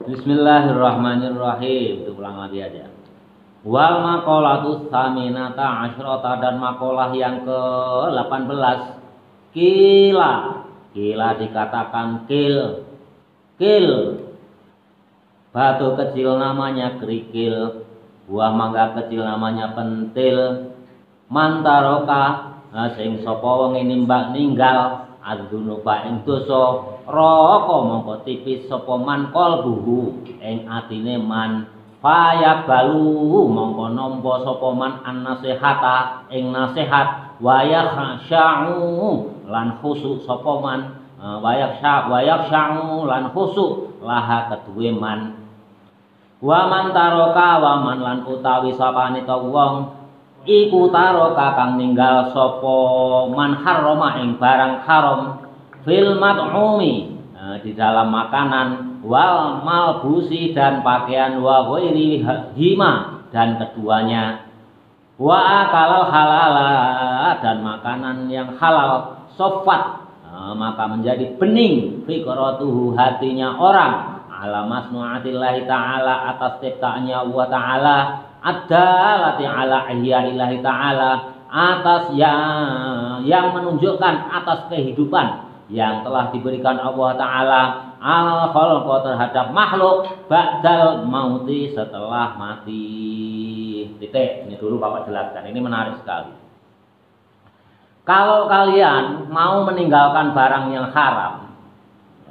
Bismillahirrahmanirrahim. Itu ulang lagi aja. Wal maqalatus saminata asyrata, dan maqalah yang ke-18. Kila. Kila dikatakan kil. Kil. Batu kecil namanya kerikil. Buah mangga kecil namanya pentil. Mantaroka sing sapa wong nimbak ninggal adzunuba ing dosa, roko mongko tipis sapa man qalbuhu ing atine man, payak balu mongko nampa sapa man an nasihata ing nasihat, wayak sya'u lan khusuk sapa man, wayak sya'u lan khusuk laha keduwe man. Wa man taroka wa man lan utawi sapane wong iku taroka kang ninggal sapa man harrama ing barang haram fil mat'umi, di dalam makanan, wal malbusi dan pakaian, wa ghairi hima dan keduanya, wa akalal halala dan makanan yang halal, sofat maka menjadi bening fikratuhu hatinya orang, ala masnu'atillahi ta'ala atas ciptaannya wa ta'ala, ad-dalati ala ihya'illahi ta'ala atas yang menunjukkan atas kehidupan yang telah diberikan Allah Ta'ala al-khalqa terhadap makhluk ba'dal mauti setelah mati. Titik, ini dulu Bapak jelaskan, ini menarik sekali. Kalau kalian mau meninggalkan barang yang haram,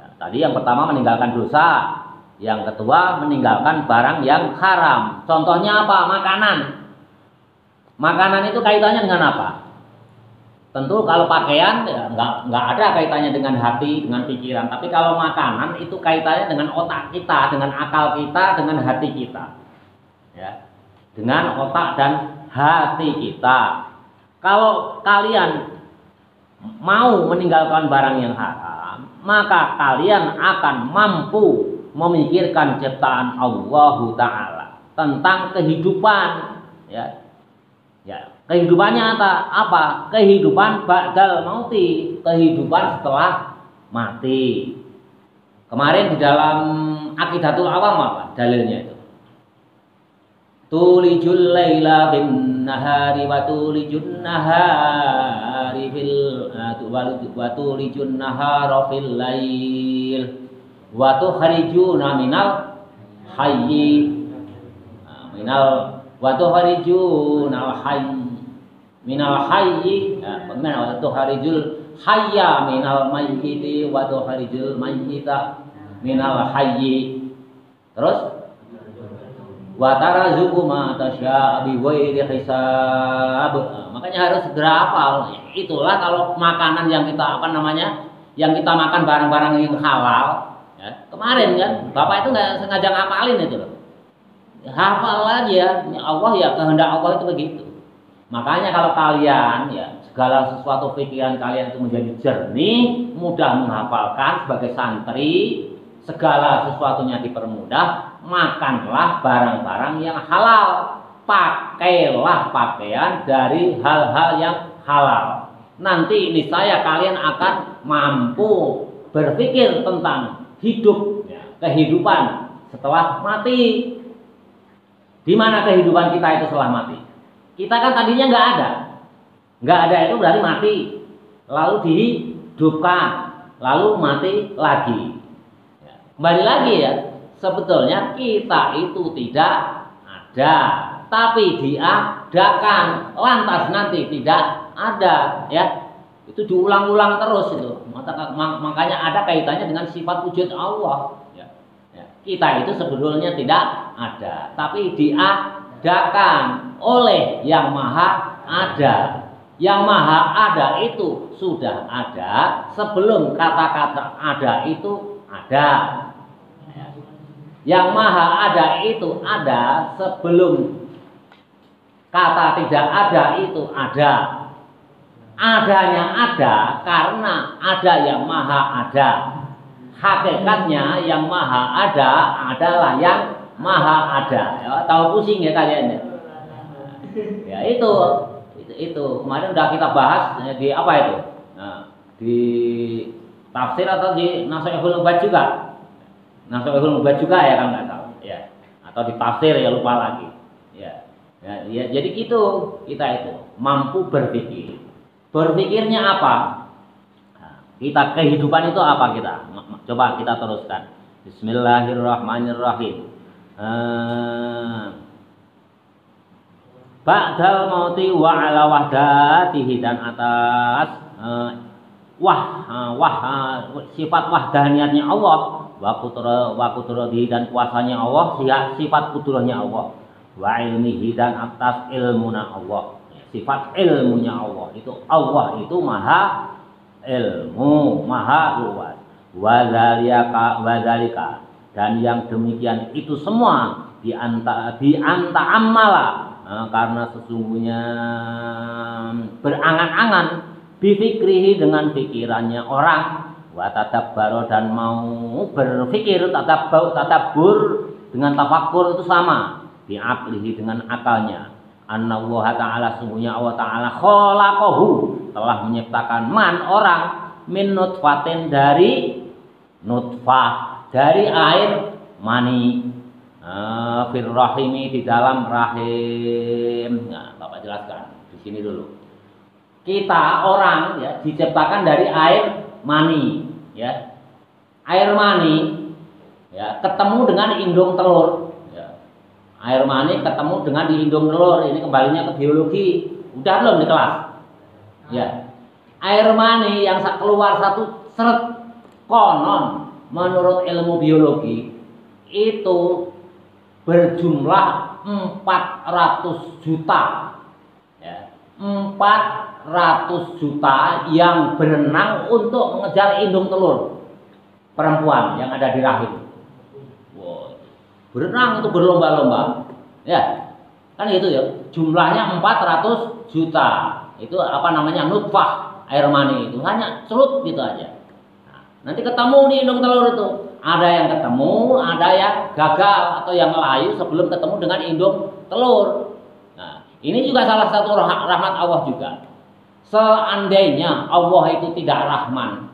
ya, tadi yang pertama meninggalkan dosa, yang kedua meninggalkan barang yang haram. Contohnya apa? Makanan. Makanan itu kaitannya dengan apa? Tentu kalau pakaian ya, nggak ada kaitannya dengan hati, dengan pikiran. Tapi kalau makanan itu kaitannya dengan otak kita, dengan akal kita, dengan hati kita. Ya, dengan otak dan hati kita. Kalau kalian mau meninggalkan barang yang haram, maka kalian akan mampu memikirkan ciptaan Allah Ta'ala tentang kehidupan, ya. Kehidupannya apa? Kehidupan ba'dal mauti, kehidupan setelah mati. Kemarin di dalam Aqidatul Awam apa dalilnya itu? Tulijul laila bin nahari wa tulijun nahari fil wa tulijun nahara fil lail wa tukhrijuna minal hayyi minal wa tukhrijuna minal hayyi, bagaimana wa tukhrijul hayya minal mayyiti wa tukhrijul mayyita minal hayyi. Terus wa tarazuqu ma tasya bi ghairi hisab. Makanya harus segera hafal. Itulah kalau makanan yang kita yang kita makan barang-barang yang halal. Ya, kemarin kan Bapak itu nggak sengaja ngapalin itu loh. Hafal aja, Allah ya, kehendak Allah itu begitu. Makanya kalau kalian ya segala sesuatu pikiran kalian itu menjadi jernih, mudah menghafalkan sebagai santri, segala sesuatunya dipermudah, makanlah barang-barang yang halal, pakailah pakaian dari hal-hal yang halal. Nanti ini saya kalian akan mampu berpikir tentang hidup, ya, kehidupan setelah mati. Di mana kehidupan kita itu setelah mati? Kita kan tadinya nggak ada itu berarti mati, lalu dihidupkan, lalu mati lagi. Ya, kembali lagi ya, sebetulnya kita itu tidak ada, tapi diadakan, lantas nanti tidak ada, ya. Itu diulang-ulang terus itu. Makanya ada kaitannya dengan sifat wujud Allah. Ya. Ya. Kita itu sebetulnya tidak ada, tapi diadakan oleh yang maha ada. Yang maha ada itu sudah ada sebelum kata-kata ada itu ada. Yang maha ada itu ada sebelum kata tidak ada itu ada. Adanya ada karena ada yang maha ada. Hakikatnya yang maha ada adalah yang maha ada. Ya, tahu pusing ya kalian ya? Ya itu kemarin udah kita bahas di apa itu? Nah, di tafsir atau di Nasaihul Ubad juga. Nah, Sahihul Mubad juga ya kalau nggak salah. Ya. Atau di tafsir ya lupa lagi. Ya. Ya, jadi gitu kita itu mampu berpikir. Berpikirnya apa? Nah, kita kehidupan itu apa kita? Coba kita teruskan. Bismillahirrahmanirrahim. Ba'dal mauti wa ala wahdatihi, dan atas sifat wahdaniyatnya Allah, wa qudratihi, dan kuasanya Allah, sifat kudrahnya Allah, wa ilmihi, dan atas ilmunya Allah, sifat ilmunya Allah. Itu Allah itu maha ilmu, maha luas. Wadzalika, dan yang demikian itu semua amala, karena sesungguhnya berangan-angan, bifikrihi, dengan pikirannya orang, wa tadabbaro, dan mau berpikir, tadabbur dengan tafakur itu sama, bi'aqlihi, dengan akalnya. Annallaha ta'ala, sungguhnya Allah ta'ala, khalaqahu, telah menciptakan man orang, min nutfatin, dari nutfah, dari air mani, fir rahimi, di dalam rahim. Nah, Bapak jelaskan di sini dulu. Kita orang ya diciptakan dari air mani, ya. Air mani ya ketemu dengan indung telur, ya. Air mani ketemu dengan di indung telur. Ini kembalinya ke biologi. Udah belum di kelas? Ya. Air mani yang keluar satu seret, konon menurut ilmu biologi itu berjumlah 400 juta, ya, 400 juta yang berenang untuk mengejar indung telur perempuan yang ada di rahim. Wow. Berenang itu berlomba-lomba, ya kan itu ya, jumlahnya 400 juta. Itu apa namanya, nutfah, air mani itu hanya cerut gitu aja. Nanti ketemu nih indung telur itu. Ada yang ketemu, ada yang gagal atau yang layu sebelum ketemu dengan indung telur. Nah, ini juga salah satu rahmat Allah juga. Seandainya Allah itu tidak rahman,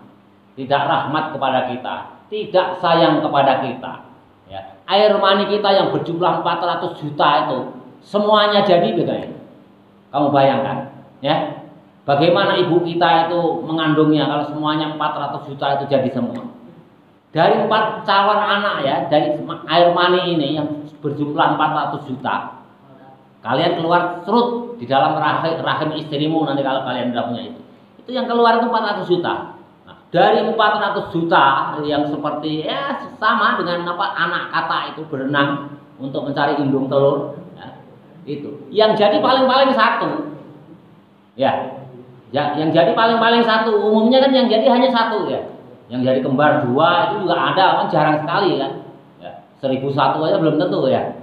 tidak rahmat kepada kita, tidak sayang kepada kita, ya, air mani kita yang berjumlah 400 juta itu semuanya jadi bagaimana? Kamu bayangkan, ya? Bagaimana ibu kita itu mengandungnya kalau semuanya 400 juta itu jadi semua. Dari 4 calon anak ya, dari air mani ini yang berjumlah 400 juta. Kalian keluar serut di dalam rahim istrimu nanti kalau kalian sudah punya itu. Itu yang keluar itu 400 juta. Nah, dari 400 juta yang seperti ya sama dengan apa anak kata itu berenang untuk mencari indung telur, ya, itu. Yang jadi paling-paling satu. Ya. Ya, yang jadi paling-paling satu, umumnya kan yang jadi hanya satu ya. Yang jadi kembar 2 itu juga ada, kan jarang sekali kan. Ya, 1001 aja belum tentu ya.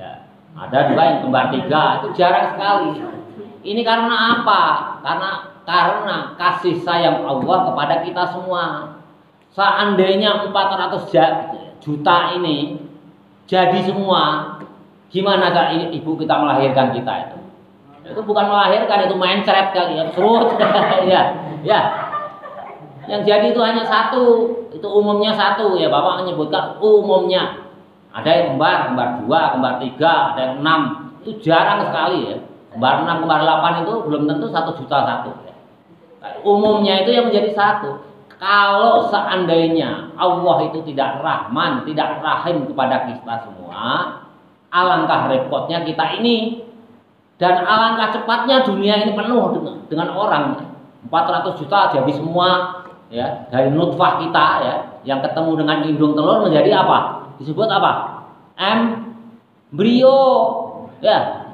Ya, ada juga yang kembar 3, itu jarang sekali. Ini karena apa? Karena kasih sayang Allah kepada kita semua. Seandainya 400 juta ini jadi semua, gimana ibu kita melahirkan kita itu? Itu bukan melahirkan, itu mencret kali ya, serut. ya. Yang jadi itu hanya satu, itu umumnya satu ya, Bapak menyebutkan umumnya. Ada yang kembar 2, kembar 3, ada yang 6. Itu jarang sekali ya. Kembar 6, kembar 8 itu belum tentu 1 juta satu. Ya. Umumnya itu yang menjadi satu. Kalau seandainya Allah itu tidak rahman, tidak rahim kepada kita semua, alangkah repotnya kita ini. Dan alangkah cepatnya dunia ini penuh dengan orang. 400 juta jadi semua ya, dari nutfah kita ya, yang ketemu dengan indung telur menjadi apa? Disebut apa? Embrio. Ya.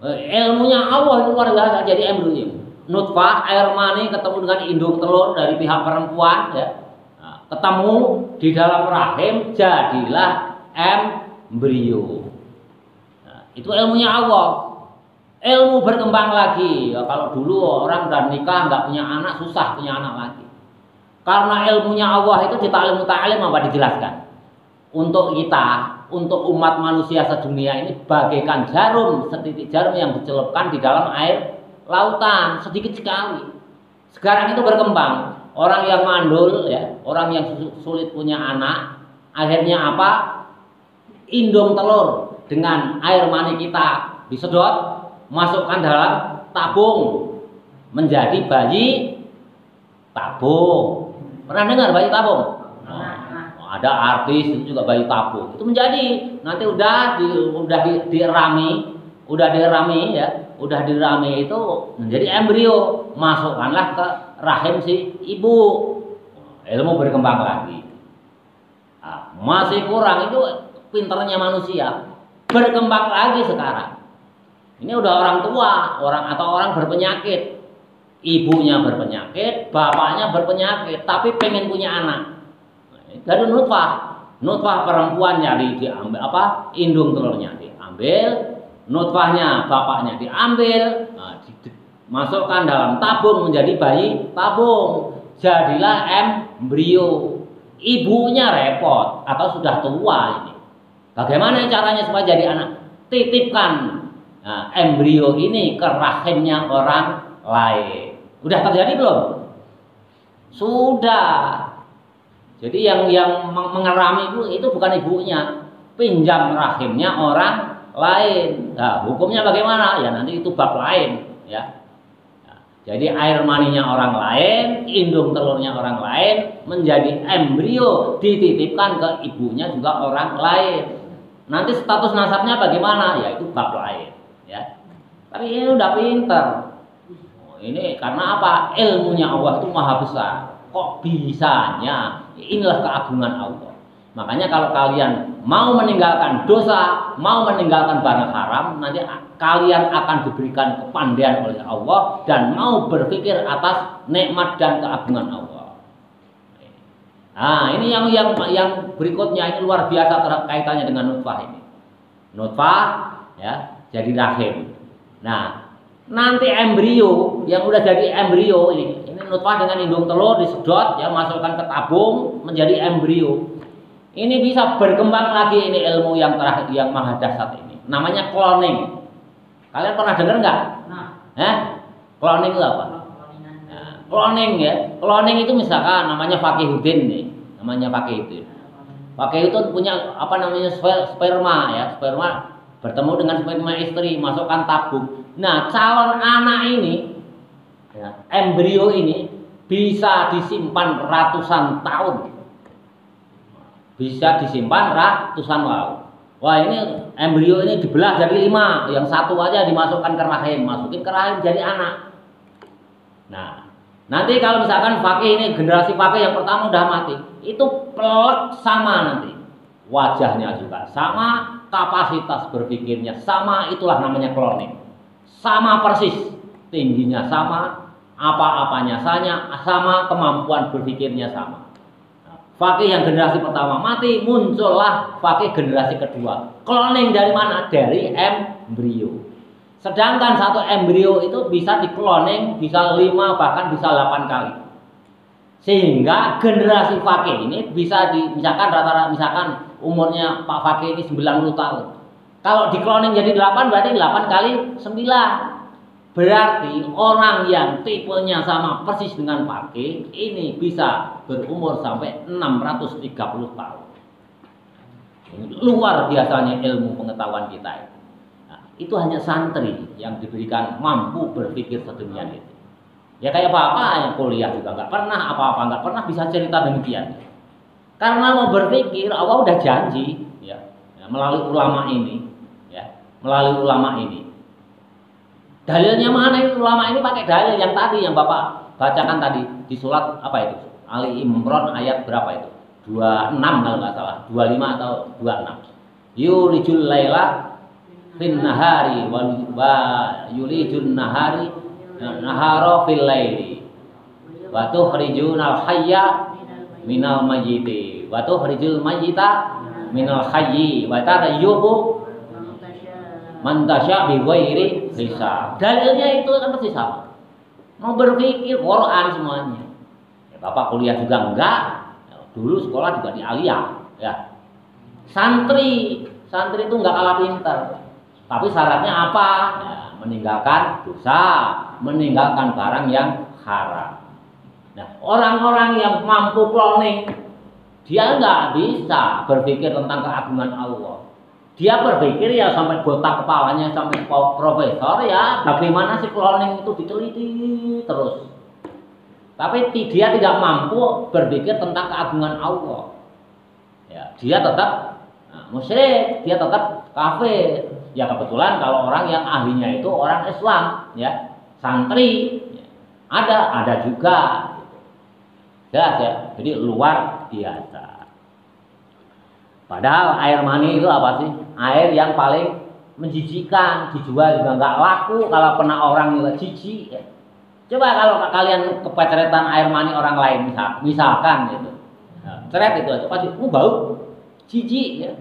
Ilmunya Allah itu luar biasa, jadi embrio. Nutfah, air mani ketemu dengan indung telur dari pihak perempuan ya. Nah, ketemu di dalam rahim jadilah embrio. Nah, itu ilmunya Allah. Ilmu berkembang lagi ya, kalau dulu orang udah nikah nggak punya anak, susah punya anak lagi. Karena ilmunya Allah itu ditaklim apa dijelaskan. Untuk kita, untuk umat manusia sedunia ini bagaikan jarum, setitik jarum yang dicelupkan di dalam air lautan, sedikit sekali. Sekarang itu berkembang. Orang yang mandul ya, orang yang sulit punya anak, Akhirnya apa? Indung telur dengan air mani kita disedot, masukkan dalam tabung, menjadi bayi tabung. Pernah dengar bayi tabung? Ada artis itu juga bayi tabung. Itu menjadi nanti udah dirami ya, udah dirami itu menjadi embrio, masukkanlah ke rahim si ibu. Ilmu berkembang lagi. Nah, masih kurang itu pinternya manusia, berkembang lagi sekarang. Ini udah orang tua, orang berpenyakit. Ibunya berpenyakit, bapaknya berpenyakit, tapi pengen punya anak. Dari nutfah perempuannya diambil apa? Indung telurnya diambil, nutfahnya bapaknya diambil, masukkan dalam tabung menjadi bayi tabung. Jadilah embrio. Ibunya repot atau sudah tua ini. Bagaimana caranya supaya jadi anak? Titipkan embrio ini ke rahimnya orang lain. Udah terjadi belum? Sudah. Jadi yang mengerami itu bukan ibunya, pinjam rahimnya orang lain. Nah, hukumnya bagaimana? Ya nanti itu bab lain, ya. Nah, jadi air maninya orang lain, indung telurnya orang lain, menjadi embrio dititipkan ke ibunya juga orang lain. Nanti status nasabnya bagaimana? Ya itu bab lain, ya. Tapi ini udah pinter. Ini karena apa? Ilmunya Allah itu maha besar. Kok bisanya? Inilah keagungan Allah. Makanya kalau kalian mau meninggalkan dosa, mau meninggalkan barang haram, nanti kalian akan diberikan kepandaian oleh Allah dan mau berpikir atas nikmat dan keagungan Allah. Nah, ini yang berikutnya ini luar biasa kaitannya dengan nutfah ini. Nutfah ya, jadi rahim. Nah, nanti embrio yang udah jadi embrio ini nutfah dengan indung telur disedot ya, masukkan ke tabung menjadi embrio. Ini bisa berkembang lagi, ini ilmu yang terakhir yang maha dahsyat ini. Namanya cloning. Kalian pernah dengar nggak? Cloning itu apa? Nah, cloning ya. Cloning itu misalkan namanya Fakihuddin nih. Namanya Fakihuddin. Fakihuddin punya apa namanya sperma ya, sperma bertemu dengan sperma istri, masukkan tabung. Nah, calon anak ini, ya, embrio ini bisa disimpan ratusan tahun. Bisa disimpan ratusan tahun. Wah, ini embrio ini dibelah jadi 5, yang satu aja dimasukkan ke rahim, masukin ke rahim jadi anak. Nah, nanti kalau misalkan fakih ini generasi fakih yang pertama udah mati, itu pelek sama nanti. Wajahnya juga sama, kapasitas berpikirnya sama, itulah namanya cloning. Sama persis, tingginya sama, apa-apanya sama, kemampuan berpikirnya sama. Fakih yang generasi pertama mati, muncullah fakih generasi kedua. Cloning dari mana? Dari embrio. Sedangkan satu embrio itu bisa dikloning bisa 5 bahkan bisa 8 kali. Sehingga generasi fakih ini bisa misalkan rata-rata misalkan umurnya Pak Fakih ini 90 tahun. Kalau dikloning jadi 8 berarti 8 kali 9. Berarti orang yang tipenya sama persis dengan Fakih ini bisa berumur sampai 630 tahun. Luar biasanya ilmu pengetahuan kita itu. Nah, itu hanya santri yang diberikan mampu berpikir sedemikian itu. Ya kayak bapak yang kuliah juga nggak pernah nggak pernah bisa cerita demikian. Karena mau berpikir Allah udah janji ya melalui ulama ini ya, melalui ulama ini. Dalilnya mana itu? Ulama ini pakai dalil yang tadi yang Bapak bacakan tadi di surat apa itu? Ali Imran ayat berapa itu? 26 kalau nggak salah, 25 atau 26. Yulijul laila fin nahari wa yulijun nahari nahara fil laili. Wa tukhrijunal hayya minal mayyiti wa tukhrijul mayyita minal hayyi wa tarayyubu man tasya bi ghairi hisab. Dalilnya itu kan pasti sama. Mau berpikir Quran semuanya. Ya, Bapak kuliah juga enggak. Dulu sekolah juga di Aliyah, ya. Santri itu enggak kalah pintar. Tapi syaratnya apa? Ya, meninggalkan dosa, meninggalkan barang yang haram. Nah, orang-orang yang mampu cloning Dia nggak bisa berpikir tentang keagungan Allah. Dia berpikir ya sampai botak kepalanya, sampai profesor ya bagaimana sih cloning itu diteliti terus. Tapi dia tidak mampu berpikir tentang keagungan Allah. Ya, dia tetap musyrik, dia tetap kafir. Ya kebetulan kalau orang yang ahlinya itu orang Islam, ya santri, ya. Ada juga. Jelas ya, jadi luar biasa. Padahal air mani itu apa sih? Air yang paling menjijikan, dijual juga nggak laku kalau kena orang yang jijik. Ya. Coba kalau kalian kepeceretan air mani orang lain, misalkan gitu, ceret itu aja pasti, bau, jijik ya.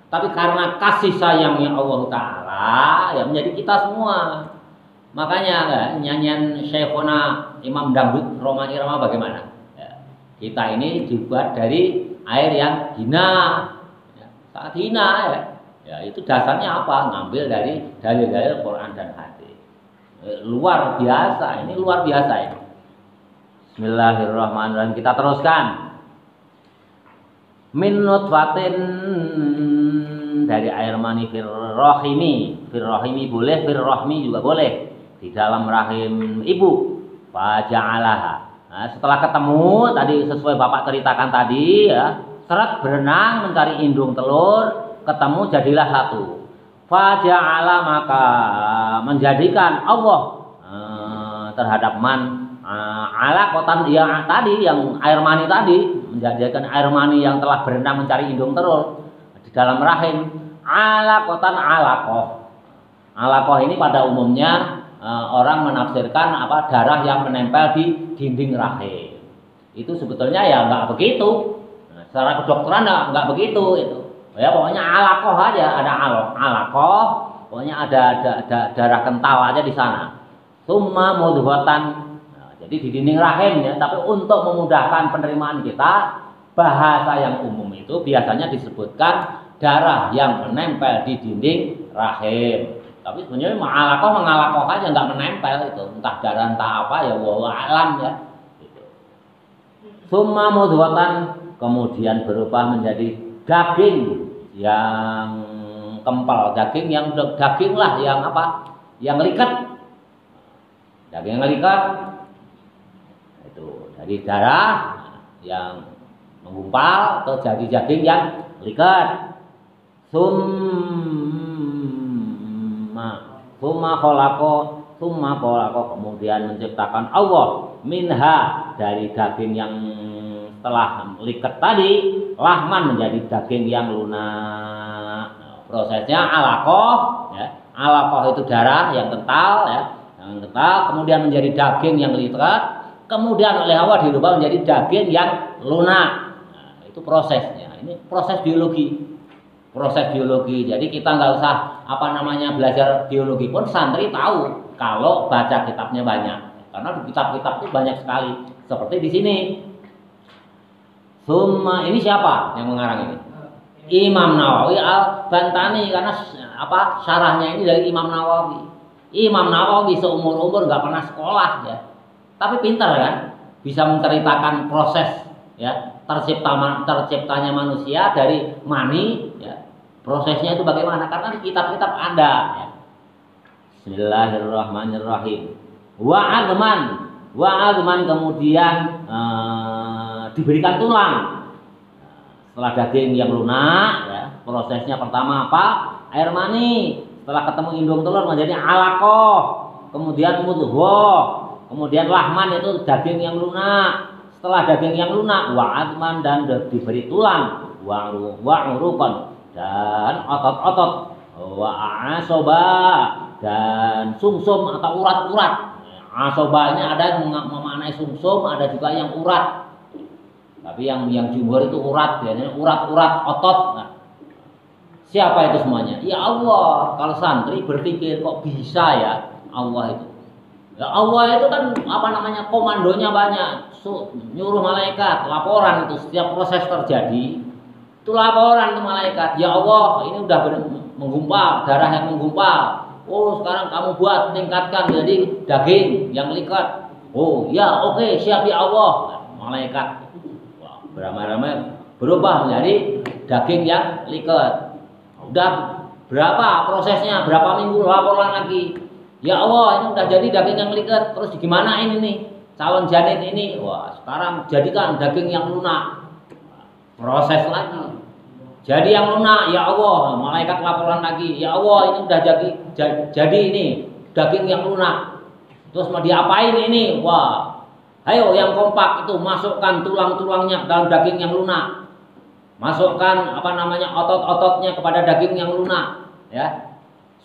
Tapi karena kasih sayangnya Allah Taala, ya menjadi kita semua. Makanya nyanyian Syekhona Imam Dangdut Roma Irama bagaimana? Ya, kita ini dibuat dari air yang hina, ya, saat hina ya. Ya itu dasarnya apa? Ngambil dari dalil-dalil Quran dan hadis. Luar biasa, ini luar biasa ini. Bismillahirrahmanirrahim. Kita teruskan. Min nutfatin, dari air mani firrohimi boleh, firrohmi juga boleh, di dalam rahim ibu. Faja'alaha. Nah, setelah ketemu tadi sesuai Bapak ceritakan tadi ya, seret berenang mencari indung telur, ketemu jadilah satu. Faja'ala, maka menjadikan Allah terhadap alaqatan yang tadi, yang air mani tadi, menjadikan air mani yang telah berenang mencari indung telur di dalam rahim alaqatan alaqah. Alaqah ini pada umumnya orang menafsirkan apa, darah yang menempel di dinding rahim. Itu sebetulnya ya nggak begitu. Nah, secara kedokteran nggak begitu itu. Ya pokoknya alaqah aja, ada alaqah, pokoknya ada darah kental aja di sana. Summa mudghatan. Nah, jadi di dinding rahim ya, tapi untuk memudahkan penerimaan kita, bahasa yang umum itu biasanya disebutkan darah yang menempel di dinding rahim. Tapi sebenarnya mengalaqah aja, nggak menempel itu, entah darah entah apa ya, wallahu alam ya. Gitu. Summa mudghatan, kemudian berubah menjadi daging yang kempal, daging lah yang apa? Yang likat. Daging yang likat itu dari darah yang menggumpal atau jadi daging yang likat. Summa khalaqa, kemudian menciptakan Allah minha, dari daging yang setelah liket tadi, lahman, menjadi daging yang lunak. Nah, prosesnya alaqah ya. Alaqah itu darah yang kental ya, yang kental, kemudian menjadi daging yang liket, kemudian oleh Allah dirubah menjadi daging yang lunak. Nah, itu prosesnya. Ini proses biologi. Proses biologi. Jadi kita nggak usah belajar biologi pun santri tahu kalau baca kitabnya banyak. Karena di kitab-kitab itu banyak sekali. Seperti di sini. Ini siapa yang mengarang ini? Imam Nawawi Al-Bantani, karena syarahnya ini dari Imam Nawawi. Imam Nawawi seumur-umur nggak pernah sekolah ya. Tapi pintar kan? Bisa menceritakan proses ya, terciptanya manusia dari mani ya. Prosesnya itu bagaimana? Karena di kitab-kitab ada ya. Bismillahirrahmanirrahim. Wa adman, kemudian diberikan tulang. Setelah daging yang lunak ya, prosesnya pertama apa? Air mani. Setelah ketemu indung telur menjadi alaqah, kemudian mudghah, kemudian lahman, itu daging yang lunak. Setelah daging yang lunak, wa adman, dan diberi tulang, wa uruqan, dan otot-otot, wa asoba, dan sumsum atau urat-urat. Asoba ini ada yang memaknai sumsum, ada juga yang urat. Tapi yang jumhur itu urat, biasanya urat-urat otot. Nah, siapa itu semuanya? Ya Allah. Kalau santri berpikir kok bisa ya Allah itu. Ya Allah itu kan komandonya banyak. Nyuruh malaikat, laporan itu setiap proses terjadi. Itu laporan ke malaikat, ya Allah, ini udah menggumpal, darah yang menggumpal. Oh, sekarang kamu buat, tingkatkan jadi daging yang likat. Oh, ya, oke, siap ya Allah. Malaikat. Wah, beramai-ramai berubah menjadi daging yang liket. Udah berapa prosesnya, berapa minggu laporan lagi. Ya Allah, ini udah jadi daging yang liket. Terus gimana ini nih? Calon janin ini, wah sekarang jadikan daging yang lunak. Proses lagi. Jadi yang lunak, ya Allah, malaikat laporan lagi. Ya Allah, ini udah jadi ini daging yang lunak. Terus mau diapain ini? Wah, ayo yang kompak itu masukkan tulang-tulangnya ke dalam daging yang lunak. Masukkan otot-ototnya kepada daging yang lunak, ya.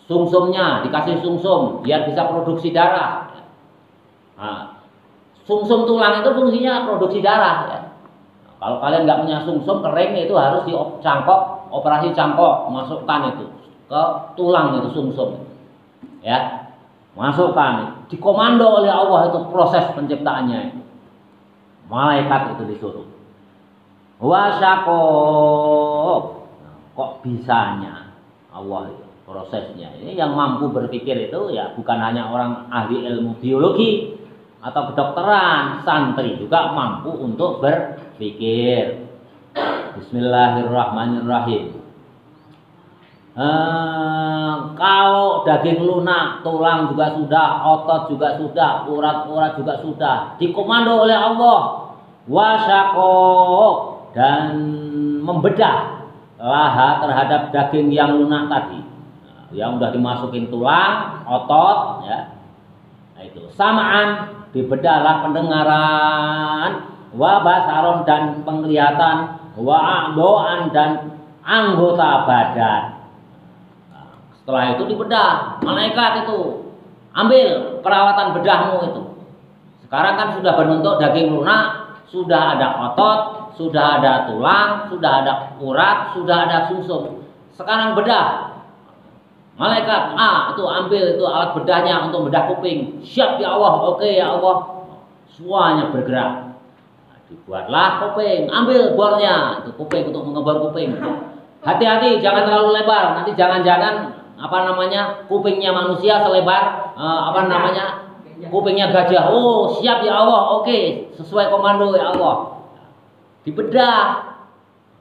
Sumsumnya dikasih sumsum biar bisa produksi darah. Nah, sumsum tulang itu fungsinya produksi darah, ya. Nah, kalau kalian nggak punya sumsum kering itu harus dicangkok, operasi cangkok, masukkan itu ke tulang itu sumsum, ya. Masukkan, dikomando oleh Allah itu proses penciptaannya. Malaikat itu disuruh. Wasyaqaq. Kok bisanya Allah itu prosesnya. Ini yang mampu berpikir itu ya bukan hanya orang ahli ilmu biologi atau kedokteran, santri juga mampu untuk berpikir. Bismillahirrahmanirrahim. Kalau daging lunak, tulang juga sudah, otot juga sudah, urat-urat juga sudah, dikomando oleh Allah. Wasyaqaq, dan membedah laha terhadap daging yang lunak tadi, yang udah dimasukin tulang, otot, ya. Nah, itu samaan, dibedahlah pendengaran, wa basaron dan penglihatan, wa a'dhaan dan anggota badan. Setelah itu dibedah, malaikat itu ambil peralatan bedahmu itu. Sekarang kan sudah berbentuk daging lunak, sudah ada otot, sudah ada tulang, sudah ada urat, sudah ada sumsum. Sekarang bedah. Malaikat itu ambil itu alat bedahnya untuk bedah kuping. Siap ya Allah, oke ya Allah. Semuanya bergerak. Nah, dibuatlah kuping, ambil bornya, itu kuping untuk mengebor kuping. Hati-hati, jangan terlalu lebar. Nanti jangan-jangan kupingnya manusia selebar kupingnya gajah. Oh siap ya Allah, oke, sesuai komando ya Allah. Dibedah,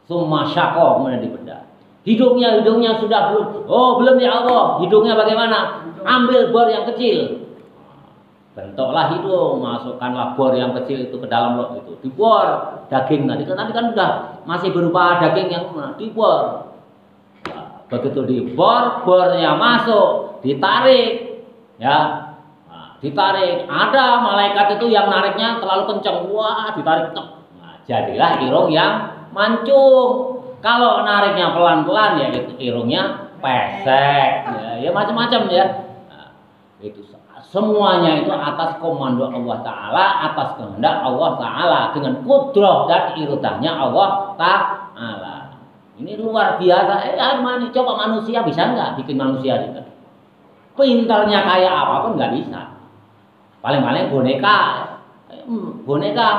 summa syaqqa, kemudian dibedah. Hidungnya sudah belum? Oh belum ya Allah. Hidungnya bagaimana? Ambil bor yang kecil, bentuklah hidung, masukkanlah bor yang kecil itu ke dalam itu, dibor daging tadi kan udah masih berupa daging yang dibor. Begitu dibor, bornya masuk, ditarik, ya, ditarik. Ada malaikat itu yang nariknya terlalu kencang, wah, ditarik, nah, jadilah irung yang mancung. Kalau nariknya pelan-pelan, ya itu irungnya pesek, ya macam-macam ya. Nah, itu semuanya itu atas komando Allah Taala, atas kehendak Allah Taala, dengan kudrah dan iradahnya Allah Taala. Ini luar biasa. Coba manusia bisa nggak bikin manusia juga? Pintarnya kayak apapun nggak bisa. Paling-paling boneka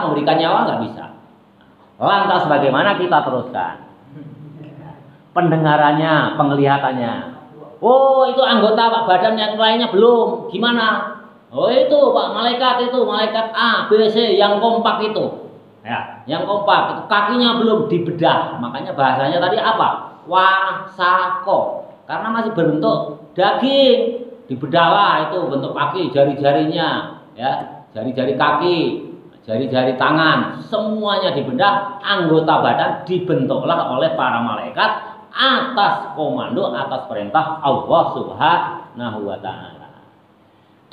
memberikan nyawa nggak bisa. Lantas bagaimana kita teruskan? Pendengarannya, penglihatannya. Oh itu anggota badan yang lainnya belum. Gimana? Oh itu Pak malaikat A, B, C yang kompak itu. Ya, yang kompak itu kakinya belum dibedah, makanya bahasanya tadi apa? Wasyaqaq, karena masih berbentuk daging. Dibedahlah itu bentuk kaki, jari-jarinya, ya, jari-jari kaki, jari-jari tangan, semuanya dibedah. Anggota badan dibentuklah oleh para malaikat atas komando, atas perintah Allah Subhanahu wa Ta'ala.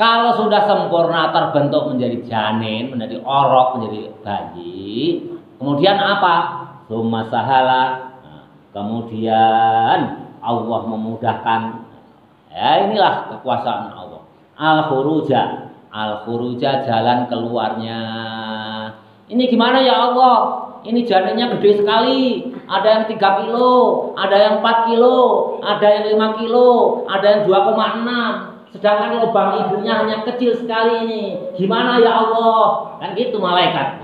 Kalau sudah sempurna terbentuk menjadi janin, menjadi orok, menjadi bayi, kemudian apa? Summa sahala. Nah, kemudian Allah memudahkan. Ya inilah kekuasaan Allah. Al-khuruja jalan keluarnya. Ini gimana ya Allah? Ini janinnya gede sekali. Ada yang 3 kilo, ada yang 4 kilo, ada yang 5 kilo, ada yang 2,6. Sedangkan lubang ibunya hanya kecil sekali ini. Gimana ya Allah? Kan gitu malaikat.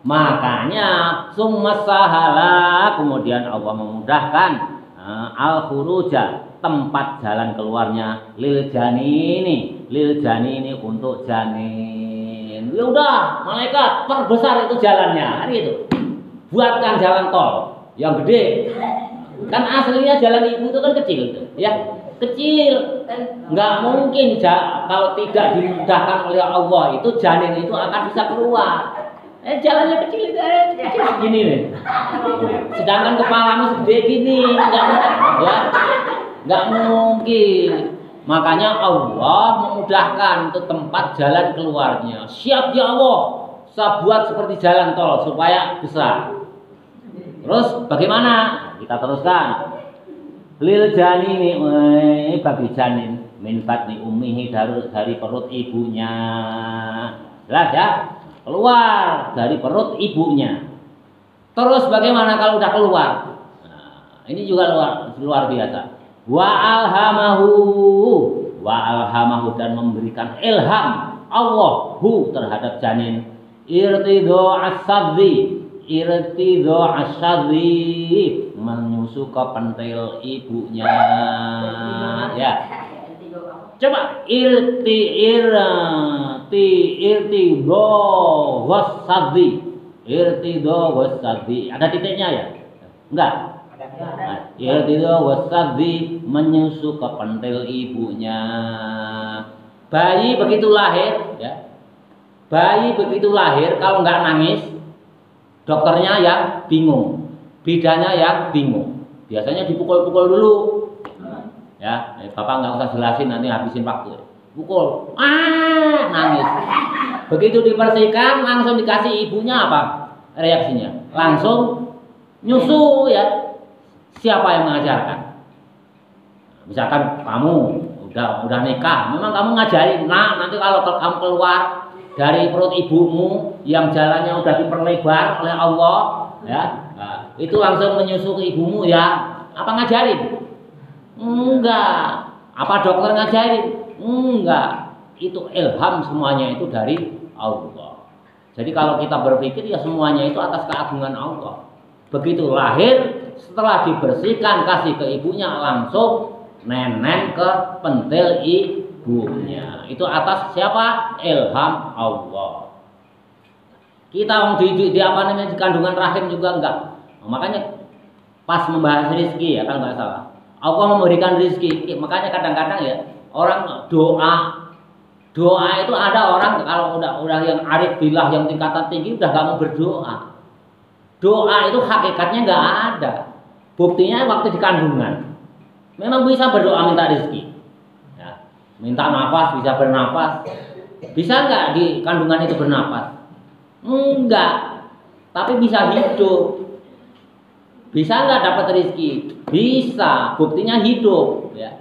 Makanya summa sahala, kemudian Allah memudahkan al-khuruja, tempat jalan keluarnya lil janini untuk janin. janin. Ya udah, malaikat perbesar itu jalannya, kan gitu. Buatkan jalan tol yang gede. Kan aslinya jalan ibu itu kan kecil, ya kecil. Nggak mungkin kalau tidak dimudahkan oleh Allah itu janin itu akan bisa keluar. Jalannya kecil, kecil segini nih. Sedangkan kepalamu segede gini, nggak mungkin. Makanya Allah memudahkan untuk tempat jalan keluarnya. Siap ya Allah, saya buat seperti jalan tol supaya besar. Terus bagaimana? Kita teruskan. Lil janini bagi janin min batni ummihi dari perut ibunya. Jelas ya? Keluar dari perut ibunya. Terus bagaimana kalau udah keluar? Nah, ini juga luar biasa. Wa alhamahu dan memberikan ilham Allah terhadap janin. Irtidho asyadhi menyusu ke pentil ibunya. Ya. Coba irtidho wasadhi. Ada titiknya ya? Enggak. Irtidho wasadhi menyusu ke pentil ibunya. Bayi begitu lahir, ya. Bayi begitu lahir kalau nggak nangis, dokternya yang bingung, bidannya yang bingung. Biasanya dipukul-pukul dulu. Ya, Bapak nggak usah jelasin, nanti habisin waktu. Pukul, nangis. Begitu dibersihkan, langsung dikasih ibunya apa? Reaksinya langsung nyusu, ya. Siapa yang mengajarkan? Misalkan kamu udah nikah, memang kamu ngajarin, nah nanti kalau kamu keluar dari perut ibumu yang jalannya udah diperlebar oleh Allah, ya, nah, itu langsung menyusu ke ibumu, ya. Apa ngajarin? Enggak. Apa dokter ngajarin? Enggak. Itu ilham, semuanya itu dari Allah. Jadi kalau kita berpikir ya semuanya itu atas keagungan Allah. Begitu lahir, setelah dibersihkan kasih ke ibunya, langsung nenen ke pentil ibunya. Itu atas siapa? Ilham Allah. Kita di apa namanya di kandungan rahim juga enggak. Makanya pas membahas rezeki, ya kan nggak salah. Allah memberikan rezeki, makanya kadang-kadang ya orang doa itu ada orang kalau udah yang arif billah yang tingkatan tinggi udah gak mau berdoa. Doa itu hakikatnya nggak ada. Buktinya waktu di kandungan memang bisa berdoa minta rezeki, ya. Minta nafas bisa bernafas. Bisa nggak di kandungan itu bernafas? Enggak. Tapi bisa hidup. Bisa nggak dapat rezeki? Bisa, buktinya hidup, ya.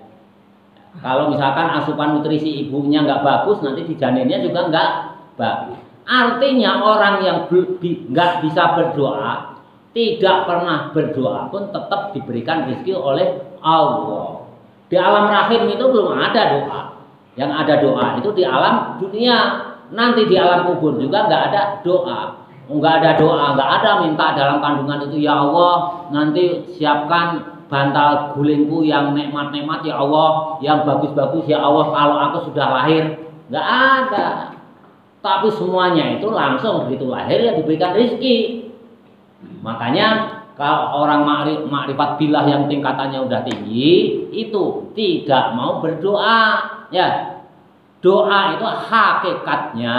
Kalau misalkan asupan nutrisi ibunya nggak bagus, nanti di janinnya juga nggak bagus. Artinya orang yang nggak bisa berdoa, tidak pernah berdoa pun tetap diberikan rezeki oleh Allah. Di alam rahim itu belum ada doa. Yang ada doa itu di alam dunia. Nanti di alam kubur juga nggak ada doa. Nggak ada doa, nggak ada minta dalam kandungan itu, ya Allah nanti siapkan bantal gulingku yang nikmat-nikmat ya Allah, yang bagus-bagus ya Allah kalau aku sudah lahir. Nggak ada. Tapi semuanya itu langsung begitu lahir ya diberikan rezeki. Makanya kalau orang makrifat billah yang tingkatannya udah tinggi itu tidak mau berdoa, ya. Doa itu hakikatnya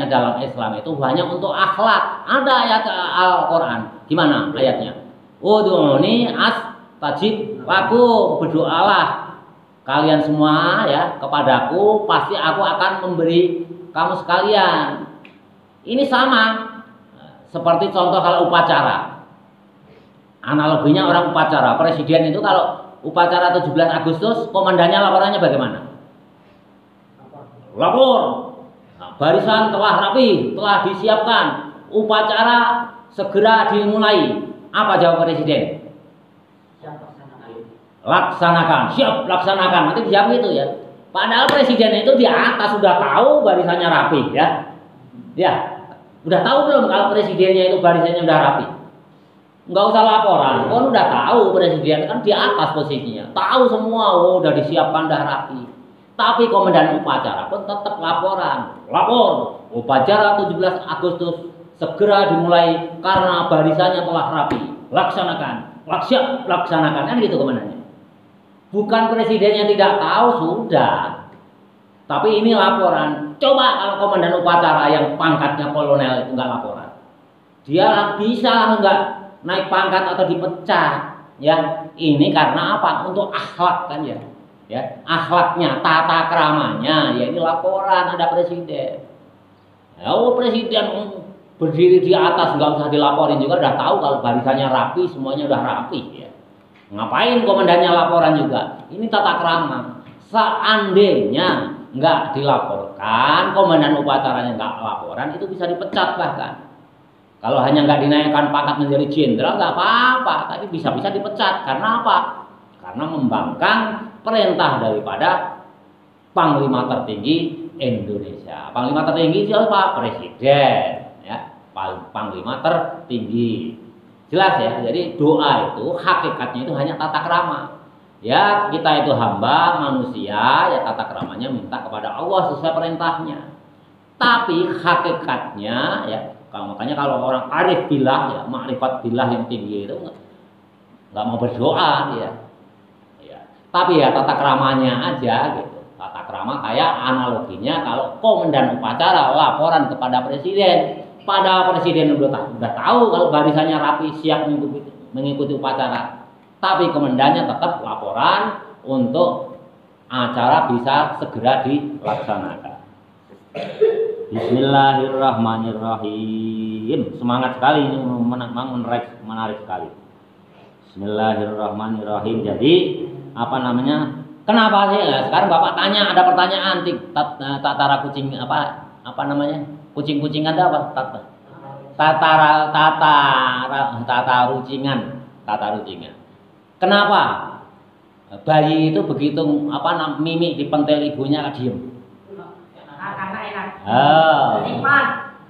dalam Islam itu hanya untuk akhlak. Ada ayat Al-Quran. Gimana ayatnya? Ud'uni astajib lakum, berdoalah kalian semua ya kepadaku, pasti aku akan memberi kamu sekalian. Ini sama seperti contoh kalau upacara. Analoginya orang upacara, presiden itu kalau upacara 17 Agustus, komandannya laporannya bagaimana? Lapor. Nah, barisan telah rapi, telah disiapkan, upacara segera dimulai. Apa jawab presiden? Laksanakan, siap laksanakan. Nanti dijawab itu ya. Padahal presiden itu di atas sudah tahu barisannya rapi, ya. Ya, udah tahu belum kalau presidennya itu barisannya udah rapi? Nggak usah laporan, kan udah tahu presiden kan di atas posisinya, tahu semua, oh udah disiapkan, udah rapi. Tapi komandan upacara pun tetap laporan. Lapor, upacara 17 Agustus segera dimulai karena barisannya telah rapi. Laksanakan, laksanakan, kan gitu komandannya. Bukan presidennya tidak tahu, sudah. Tapi ini laporan. Coba kalau komandan upacara yang pangkatnya kolonel itu nggak laporan, dia bisa nggak naik pangkat atau dipecat. Ya, ini karena apa? Untuk akhlak kan ya. Ya, akhlaknya, tata keramanya, ya ini laporan ada presiden. Ya, presiden berdiri di atas nggak usah dilaporin juga, udah tahu kalau barisannya rapi, semuanya udah rapi. Ya. Ngapain komandannya laporan juga? Ini tata krama. Seandainya nggak dilaporkan, komandan upacaranya nggak laporan, itu bisa dipecat bahkan. Kalau hanya nggak dinaikkan pangkat menjadi jenderal nggak apa-apa, tapi bisa-bisa dipecat. Karena apa? Karena membangkang perintah daripada Panglima tertinggi Indonesia. Panglima tertinggi siapa? Presiden, ya. Panglima tertinggi. Jelas ya. Jadi doa itu hakikatnya itu hanya tata krama. Ya, kita itu hamba manusia, ya tata keramanya minta kepada Allah sesuai perintahnya. Tapi hakikatnya ya, makanya kalau orang arif billah ya, makrifat billah yang tinggi itu nggak mau berdoa dia. Tapi ya tata keramanya aja gitu. Tata krama kayak analoginya kalau komandan upacara laporan kepada presiden. Pada presiden udah tahu kalau barisannya rapi siap mengikuti upacara. Tapi komandannya tetap laporan untuk acara bisa segera dilaksanakan. Bismillahirrahmanirrahim. Semangat sekali ini, menarik sekali. Bismillahirrahmanirrahim. Jadi apa namanya? Kenapa sih? Ya, sekarang Bapak tanya, ada pertanyaan tatara kucing apa namanya? Kucing-kucing ada apa? Tata rucingan. Kenapa? Bayi itu begitu mimik di pentil ibunya diem. Karena enak. Nikmat.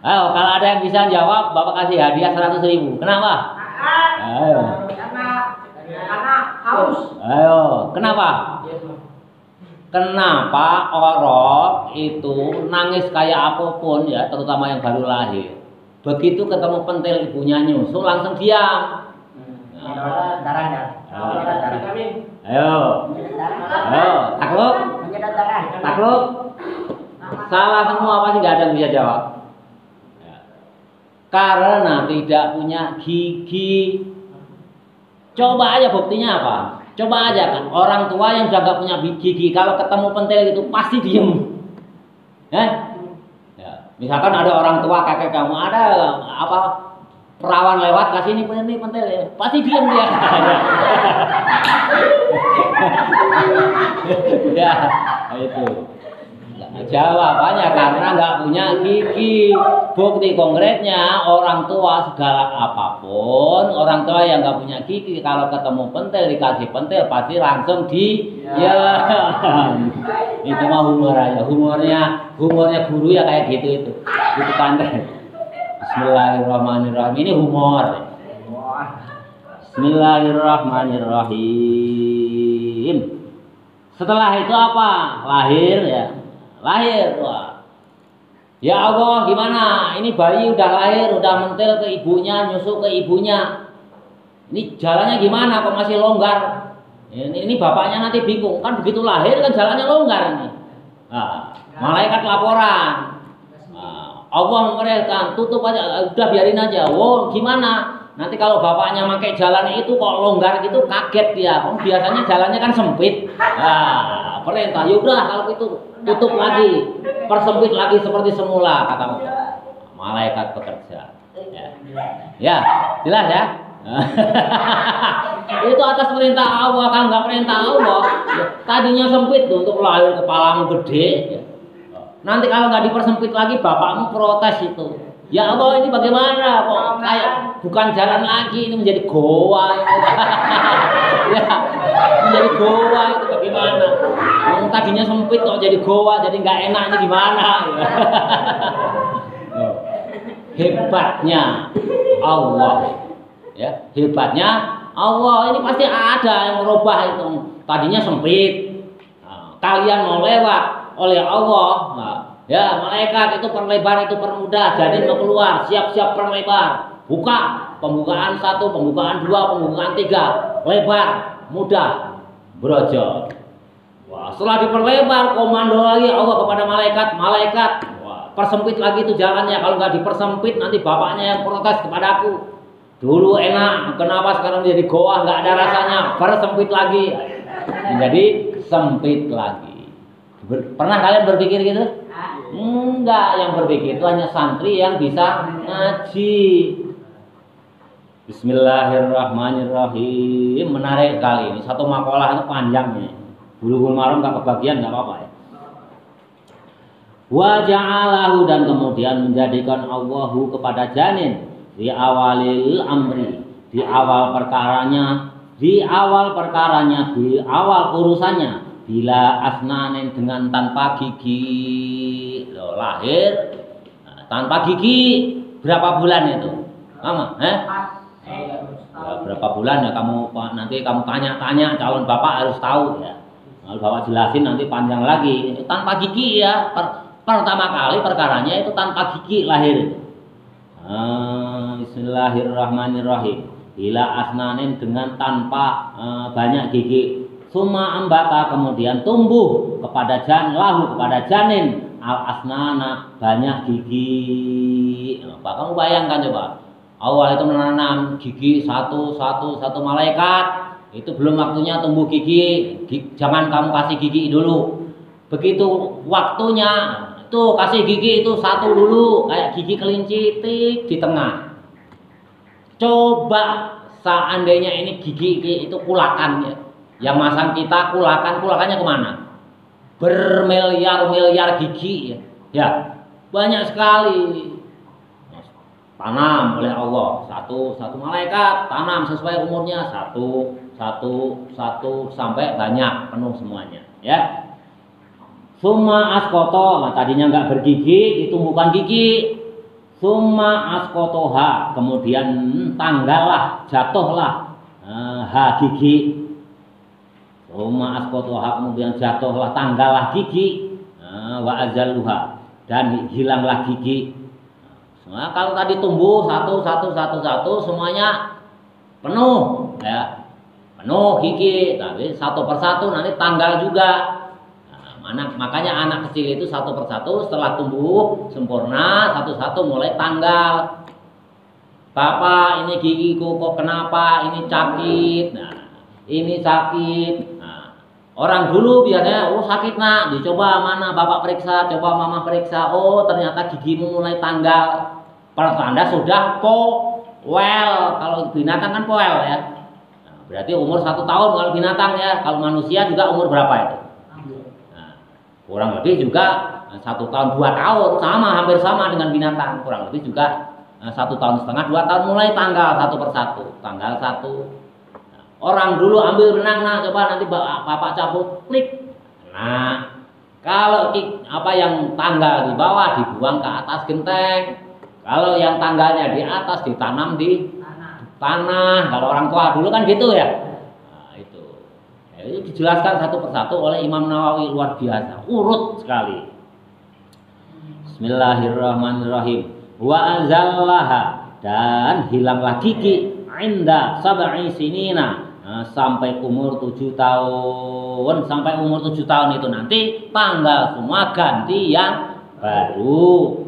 Kalau ada yang bisa jawab, Bapak kasih hadiah 100.000. Kenapa? Ayo. Karena haus. Ayo, kenapa? Kenapa orang itu nangis kayak apapun ya, terutama yang baru lahir. Begitu ketemu pentil ibunya nyusul langsung diam. Darah. Ayo, takluk. Salah semua, pasti nggak ada yang bisa jawab. Karena tidak punya gigi. Coba aja buktinya apa? Coba aja kan orang tua yang jaga punya gigi kalau ketemu pentil itu pasti diem. Ya. Misalkan ada orang tua kakek kamu ada perawan lewat kasih ini pentil ya, pasti diem dia. Ya itu. Jawabannya karena nggak punya gigi. Bukti konkretnya orang tua segala apapun, orang tua yang nggak punya gigi kalau ketemu pentil dikasih pentil pasti langsung ya. Itu mah humor aja, humornya guru ya kayak gitu itu kan. Bismillahirrahmanirrahim, ini humor. Bismillahirrahmanirrahim. Setelah itu apa? Lahir ya. Wah. Ya Allah, gimana? Ini bayi udah lahir, udah mentil ke ibunya, nyusu ke ibunya. Ini jalannya gimana kok masih longgar? Ini bapaknya nanti bingung. Kan begitu lahir kan jalannya longgar nih. Nah, malaikat laporan. Allah memerintahkan, tutup aja, udah biarin aja. Wow, gimana? Nanti kalau bapaknya pakai jalan itu kok longgar gitu, kaget dia. Biasanya jalannya kan sempit. Nah, perintah, yaudah kalau itu tutup lagi, persempit lagi seperti semula, kata malaikat bekerja. Ya, jelas ya. Itu atas perintah Allah. Kalau nggak perintah Allah, tadinya sempit tuh untuk lahir kepalamu gede. Nanti kalau nggak dipersempit lagi, bapakmu protes itu. Ya Allah, ini bagaimana kok kayak bukan jalan lagi, ini menjadi goa. Ya, menjadi goa itu bagaimana? Yang tadinya sempit kok jadi goa, jadi nggak enak, ini gimana? Hebatnya Allah, ya hebatnya Allah. Ini pasti ada yang merubah itu. Tadinya sempit, kalian mau lewat oleh Allah, nah, ya malaikat itu perlebar itu permudah, janin mau keluar, siap-siap perlebar, buka, pembukaan 1, pembukaan 2, pembukaan 3, lebar, mudah, brojol. Wah, setelah diperlebar, komando lagi Allah kepada malaikat, wah, persempit lagi itu jalannya. Kalau nggak dipersempit nanti bapaknya yang protes kepada aku. Dulu enak, kenapa sekarang jadi goa nggak ada rasanya? Persempit lagi, jadi sempit lagi. Pernah kalian berpikir gitu? Enggak, yang berpikir itu hanya santri yang bisa ngaji. Bismillahirrahmanirrahim. Menarik sekali ini. Satu makalah itu panjangnya. Bulughul Maram nggak kebagian nggak apa-apa ya. Wa ja'alahu, dan kemudian menjadikan Allahu kepada janin di awalil amri, di awal perkaranya, di awal urusannya, bila asnanin, dengan tanpa gigi. Loh, lahir tanpa gigi berapa bulan itu? Lama, ya, berapa bulan ya nanti kamu tanya calon bapak harus tahu ya. Kalau bapak jelasin nanti panjang lagi. Itu tanpa gigi ya. Pertama kali perkaranya itu tanpa gigi lahir. Bismillahirrahmanirrahim. Bila asnanin, dengan tanpa banyak gigi. Summa ambata, kemudian tumbuh kepada kepada janin al asnana, banyak gigi. Kamu bayangkan coba. Awal itu menanam gigi satu malaikat. Itu belum waktunya tumbuh gigi. Jangan kamu kasih gigi dulu. Begitu waktunya itu kasih gigi itu satu dulu, kayak gigi kelinci di tengah. Coba seandainya ini gigi itu kulakan ya. Yang masang kita kulakannya kemana? Bermiliar-miliar gigi ya. Ya, banyak sekali. Tanam oleh Allah satu malaikat, tanam sesuai umurnya satu sampai banyak, penuh semuanya ya. Summa askoto, tadinya nggak bergigi ditumbuhkan gigi. Summa askotoha, kemudian tanggallah, jatuhlah gigi. Summa askotoha, kemudian jatuhlah, tanggallah gigi. Wa azaluha, dan hilanglah gigi. Nah, kalau tadi tumbuh satu semuanya penuh ya, penuh gigi, tapi satu persatu nanti tanggal juga. Nah, makanya anak kecil itu satu persatu setelah tumbuh sempurna satu mulai tanggal. Bapak, ini gigiku kok kenapa ini sakit? Nah, ini sakit. Nah, orang dulu biasanya sakit nak, dicoba mana bapak periksa, coba mama periksa, oh ternyata gigimu mulai tanggal. Pertanda sudah poel. Kalau binatang kan poel ya. Nah, berarti umur 1 tahun kalau binatang ya. Kalau manusia juga umur berapa itu? Nah, kurang lebih juga 1 tahun 2 tahun, hampir sama dengan binatang. Kurang lebih juga 1,5 tahun 2 tahun mulai tanggal satu persatu. Tanggal 1. Nah, orang dulu ambil benang, nah coba nanti bapak cabut, klik. Nah, kalau yang tanggal di bawah dibuang ke atas genteng. Kalau yang tanggalnya di atas ditanam di tanah. Kalau orang tua dulu kan gitu ya. Nah, itu dijelaskan satu persatu oleh Imam Nawawi, luar biasa, urut sekali. Bismillahirrahmanirrahim. Wa azallaha, dan hilanglah gigi inda sab'i sinina, sampai umur 7 tahun. Sampai umur 7 tahun itu nanti tanggal semua ganti yang baru.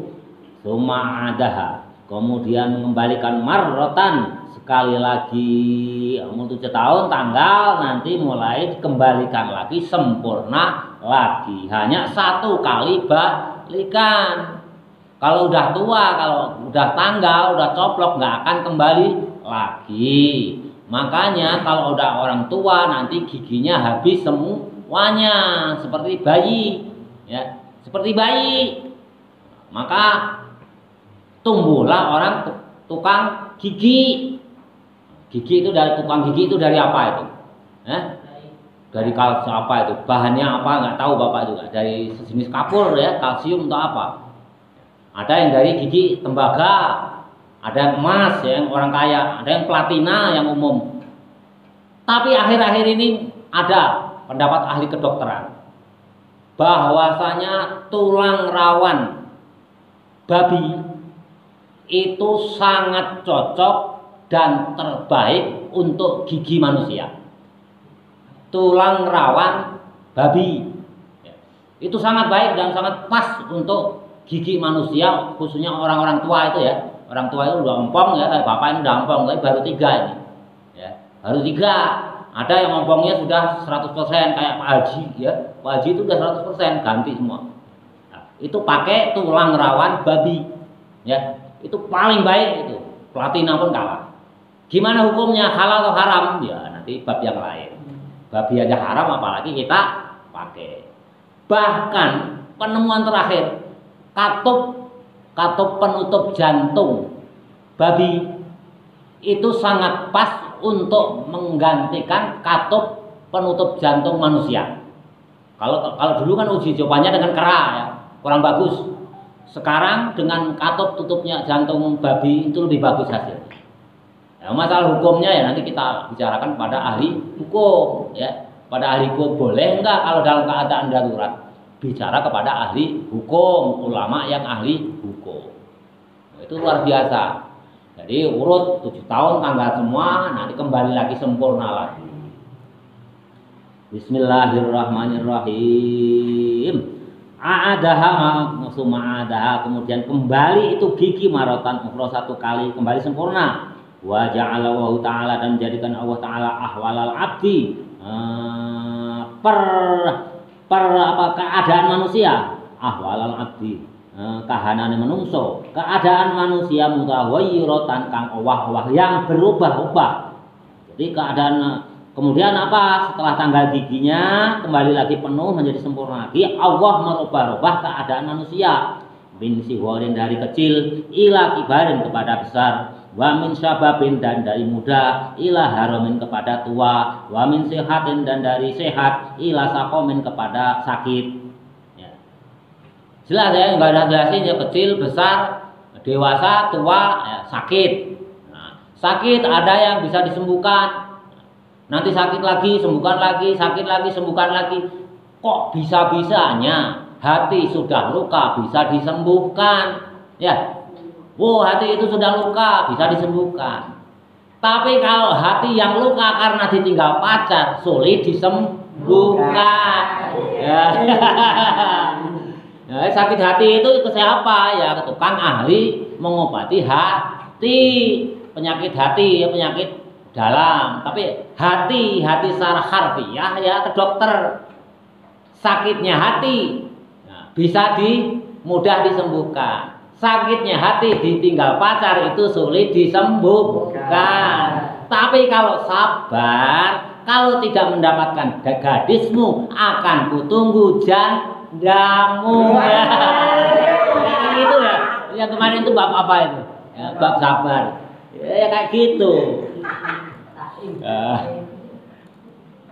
Summa adaha, kemudian mengembalikan marrotan, sekali lagi. Umur 7 tahun tanggal, nanti mulai dikembalikan lagi sempurna lagi. Hanya 1 kali balikan. Kalau udah tua, kalau udah tanggal, udah coplok, nggak akan kembali lagi. Makanya kalau udah orang tua nanti giginya habis semuanya, seperti bayi ya, seperti bayi. Maka tumbuhlah orang tukang gigi. Gigi itu dari tukang gigi itu dari apa itu? Dari kalsium apa itu? Bahannya apa nggak tahu bapak juga. Dari sejenis kapur ya, kalsium atau apa? Ada yang dari gigi tembaga, ada yang emas ya, yang orang kaya, ada yang platina yang umum. Tapi akhir-akhir ini ada pendapat ahli kedokteran. bahwasanya tulang rawan babi itu sangat cocok dan terbaik untuk gigi manusia. Tulang rawan babi itu sangat baik dan sangat pas untuk gigi manusia, khususnya orang-orang tua itu ya. Orang tua itu udah empong ya, kayak bapak ini udah empong, tapi baru 3 ini. Ya, baru 3. Ada yang ompongnya sudah 100% kayak Pak Haji ya. Pak Haji itu udah 100% ganti semua. Nah, itu pakai tulang rawan babi. Ya, itu paling baik itu. Platina pun kalah. Gimana hukumnya, halal atau haram? Ya, nanti bab yang lain. Babi aja haram apalagi kita pakai. Bahkan penemuan terakhir katup penutup jantung babi itu sangat pas untuk menggantikan katup penutup jantung manusia. Kalau dulu kan uji cobanya dengan kera ya, kurang bagus. Sekarang dengan katup tutupnya jantung babi itu lebih bagus hasilnya. Nah, masalah hukumnya ya nanti kita bicarakan pada ahli hukum ya. Pada ahli hukum boleh enggak kalau dalam keadaan darurat? Bicara kepada ahli hukum, ulama yang ahli hukum. Nah, itu luar biasa. Jadi urut 7 tahun tanggal semua, nanti kembali lagi sempurna lagi. Bismillahirrahmanirrahim. A'adaha kemudian kembali itu gigi marotan ukhra 1 kali kembali sempurna. Wa ja'alallahu ta'ala dan menjadikan Allah ta'ala ahwalal abdi keadaan manusia, ahwalal abdi kahanane menungso, keadaan manusia mutawayyiratan kang owah-owah yang berubah-ubah. Jadi keadaan kemudian apa setelah tanggal giginya kembali lagi penuh menjadi sempurna lagi, Allah merubah-ubah keadaan manusia min sihorin dari kecil ila kibarin kepada besar, wa min syababin dan dari muda ila haramin kepada tua, wa min sehatin dan dari sehat ila sakomin kepada sakit. Ya. Jelas ya, nggak ada jelasin ya, kecil, besar, dewasa, tua, ya, sakit. Nah, sakit ada yang bisa disembuhkan, nanti sakit lagi, sembuhkan lagi, sakit lagi, sembuhkan lagi. Kok bisa-bisanya hati sudah luka bisa disembuhkan? Ya. Wow, hati itu sudah luka, bisa disembuhkan. Tapi kalau hati yang luka karena ditinggal pacar, sulit disembuhkan. Ya. Ya, sakit hati itu ke siapa? Ya, ke tukang ahli mengobati hati. Penyakit hati, ya penyakit dalam. Tapi hati secara harfiah ya ke dokter. Sakitnya hati bisa mudah disembuhkan. Sakitnya hati ditinggal pacar itu sulit disembuhkan. Tapi kalau sabar, kalau tidak mendapatkan gadismu akan kutunggu jandamu. Ya. Itu ya. Yang kemarin itu bab apa itu? Ya, bab sabar. Ya kayak gitu.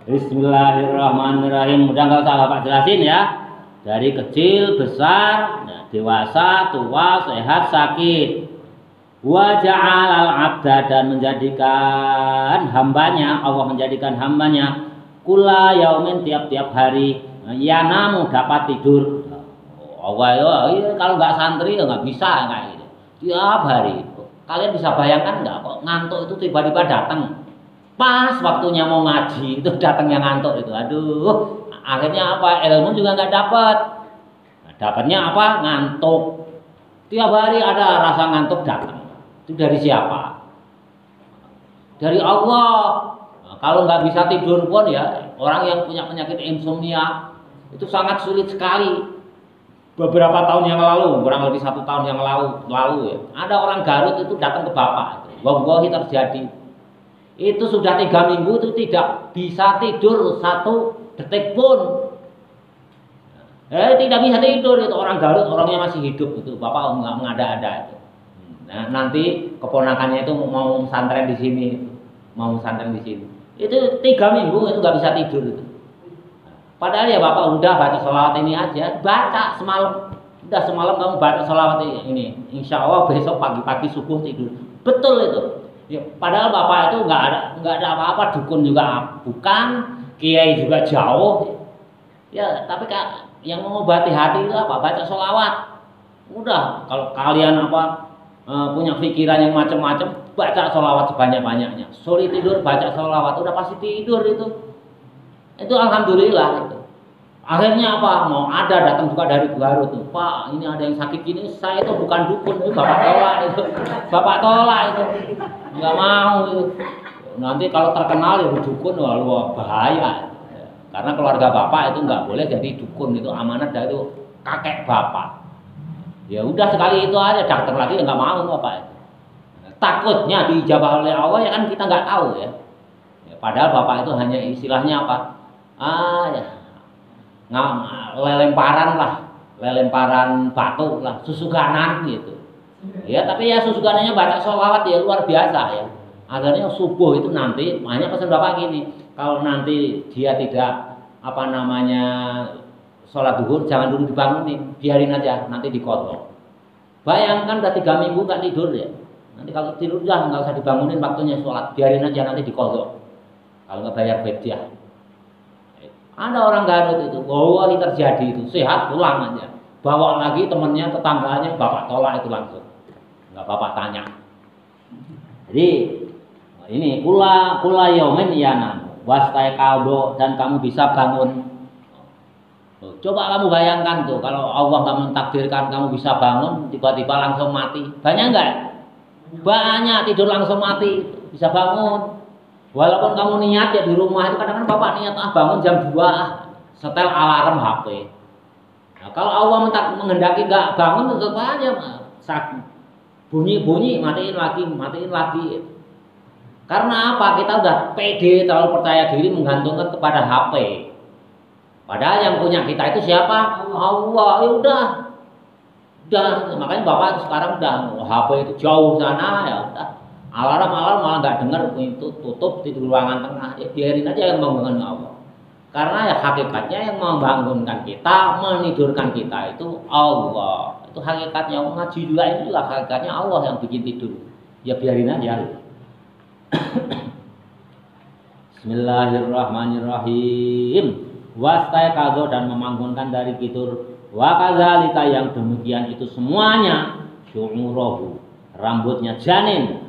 Bismillahirrahmanirrahim. Udah nggak usah Bapak jelasin ya. Dari kecil, besar, dewasa, tua, sehat, sakit. Wa ja'alal abda dan menjadikan hambanya, Allah menjadikan hambanya kula yaumin tiap-tiap hari yanamu dapat tidur. Allah ya, kalau nggak santri ya nggak bisa kayak gitu. Tiap hari. Kalian bisa bayangkan nggak kok ngantuk itu tiba-tiba datang. Pas waktunya mau ngaji itu datangnya ngantuk itu. Aduh. Akhirnya apa? Ilmu juga nggak dapat. Nah, dapatnya apa? Ngantuk. Tiap hari ada rasa ngantuk datang. Itu dari siapa? Dari Allah. Nah, kalau nggak bisa tidur pun ya, orang yang punya penyakit insomnia itu sangat sulit sekali. Beberapa tahun yang lalu, kurang lebih 1 tahun yang lalu ya, ada orang Garut itu datang ke Bapak. Wallahi terjadi. Itu sudah 3 minggu itu tidak bisa tidur 1 detik pun. Tidak bisa tidur itu orang Garut, orangnya masih hidup itu. Bapak nggak mengada-ada itu. Nah, nanti keponakannya itu mau pesantren di sini, Itu 3 minggu itu nggak bisa tidur itu. Padahal ya Bapak udah baca sholawat ini aja, baca semalam. Udah semalam kamu baca sholawat ini. Insya Allah besok pagi-pagi subuh tidur. Betul itu. Ya, padahal Bapak itu nggak ada apa-apa, dukun juga bukan. Kiai juga jauh, ya. Tapi yang mengobati hati itu apa? Baca sholawat. Udah, kalau kalian punya pikiran yang macam-macam, baca sholawat sebanyak-banyaknya. Sore tidur baca sholawat, udah pasti tidur itu. Itu alhamdulillah itu. Akhirnya mau ada datang juga dari Garut tuh, Pak, ini ada yang sakit gini, saya itu bukan dukun, itu bapak tolak itu, nggak mau itu. Nanti kalau terkenal ya dukun, wah bahaya. Karena keluarga bapak itu nggak boleh jadi dukun, itu amanat dari kakek bapak. Ya udah sekali itu aja, datang lagi ya nggak mau bapak itu. Takutnya dijabah oleh Allah ya kan kita nggak tahu ya. Padahal bapak itu hanya istilahnya lelemparan batu lah, susuganan gitu. Ya tapi ya susuganannya baca sholawat ya luar biasa ya. Akhirnya subuh itu nanti banyak pesan bapak gini, kalau nanti dia tidak sholat duhur jangan dulu dibangunin, biarin aja nanti dikodok. Bayangkan udah 3 minggu nggak tidur ya. Nanti kalau tidur udah nggak usah dibangunin waktunya sholat, biarin aja nanti dikodok. Kalau nggak bayar fidyah. Ada orang Garut itu, ini terjadi itu, sehat pulang aja. Bawa lagi temennya, tetangganya, bapak tolak itu langsung. Nggak bapak tanya. Jadi ini kula yaumin yanam wastai kalbo, dan kamu bisa bangun. Coba kamu bayangkan tuh, kalau Allah nggak mentakdirkan kamu bisa bangun, tiba-tiba langsung mati. Banyak nggak? Banyak tidur langsung mati, bisa bangun. Walaupun kamu niat ya di rumah itu kadang-kadang bapak niat bangun jam 2 setel alarm HP. Nah, kalau Allah menghendaki nggak bangun tetap aja sakit. Bunyi matiin lagi. Karena apa? Kita udah pede, terlalu percaya diri menggantungkan kepada HP. Padahal yang punya kita itu siapa? Allah. Ya udah. Makanya bapak sekarang udah HP itu jauh sana ya udah. Alarm malah nggak dengar, itu tutup di ruangan tengah. Ya biarin aja yang membangunkan Allah. Karena ya hakikatnya yang membangunkan kita, menidurkan kita itu Allah. Itu hakikatnya. Ngaji juga itu juga hakikatnya Allah yang bikin tidur. Ya biarin aja. Bismillahirrahmanirrahim. Wastaiqadha, dan membangunkan dari tidur. Wa kadzalika, yang demikian itu semuanya syu'urahu, rambutnya janin.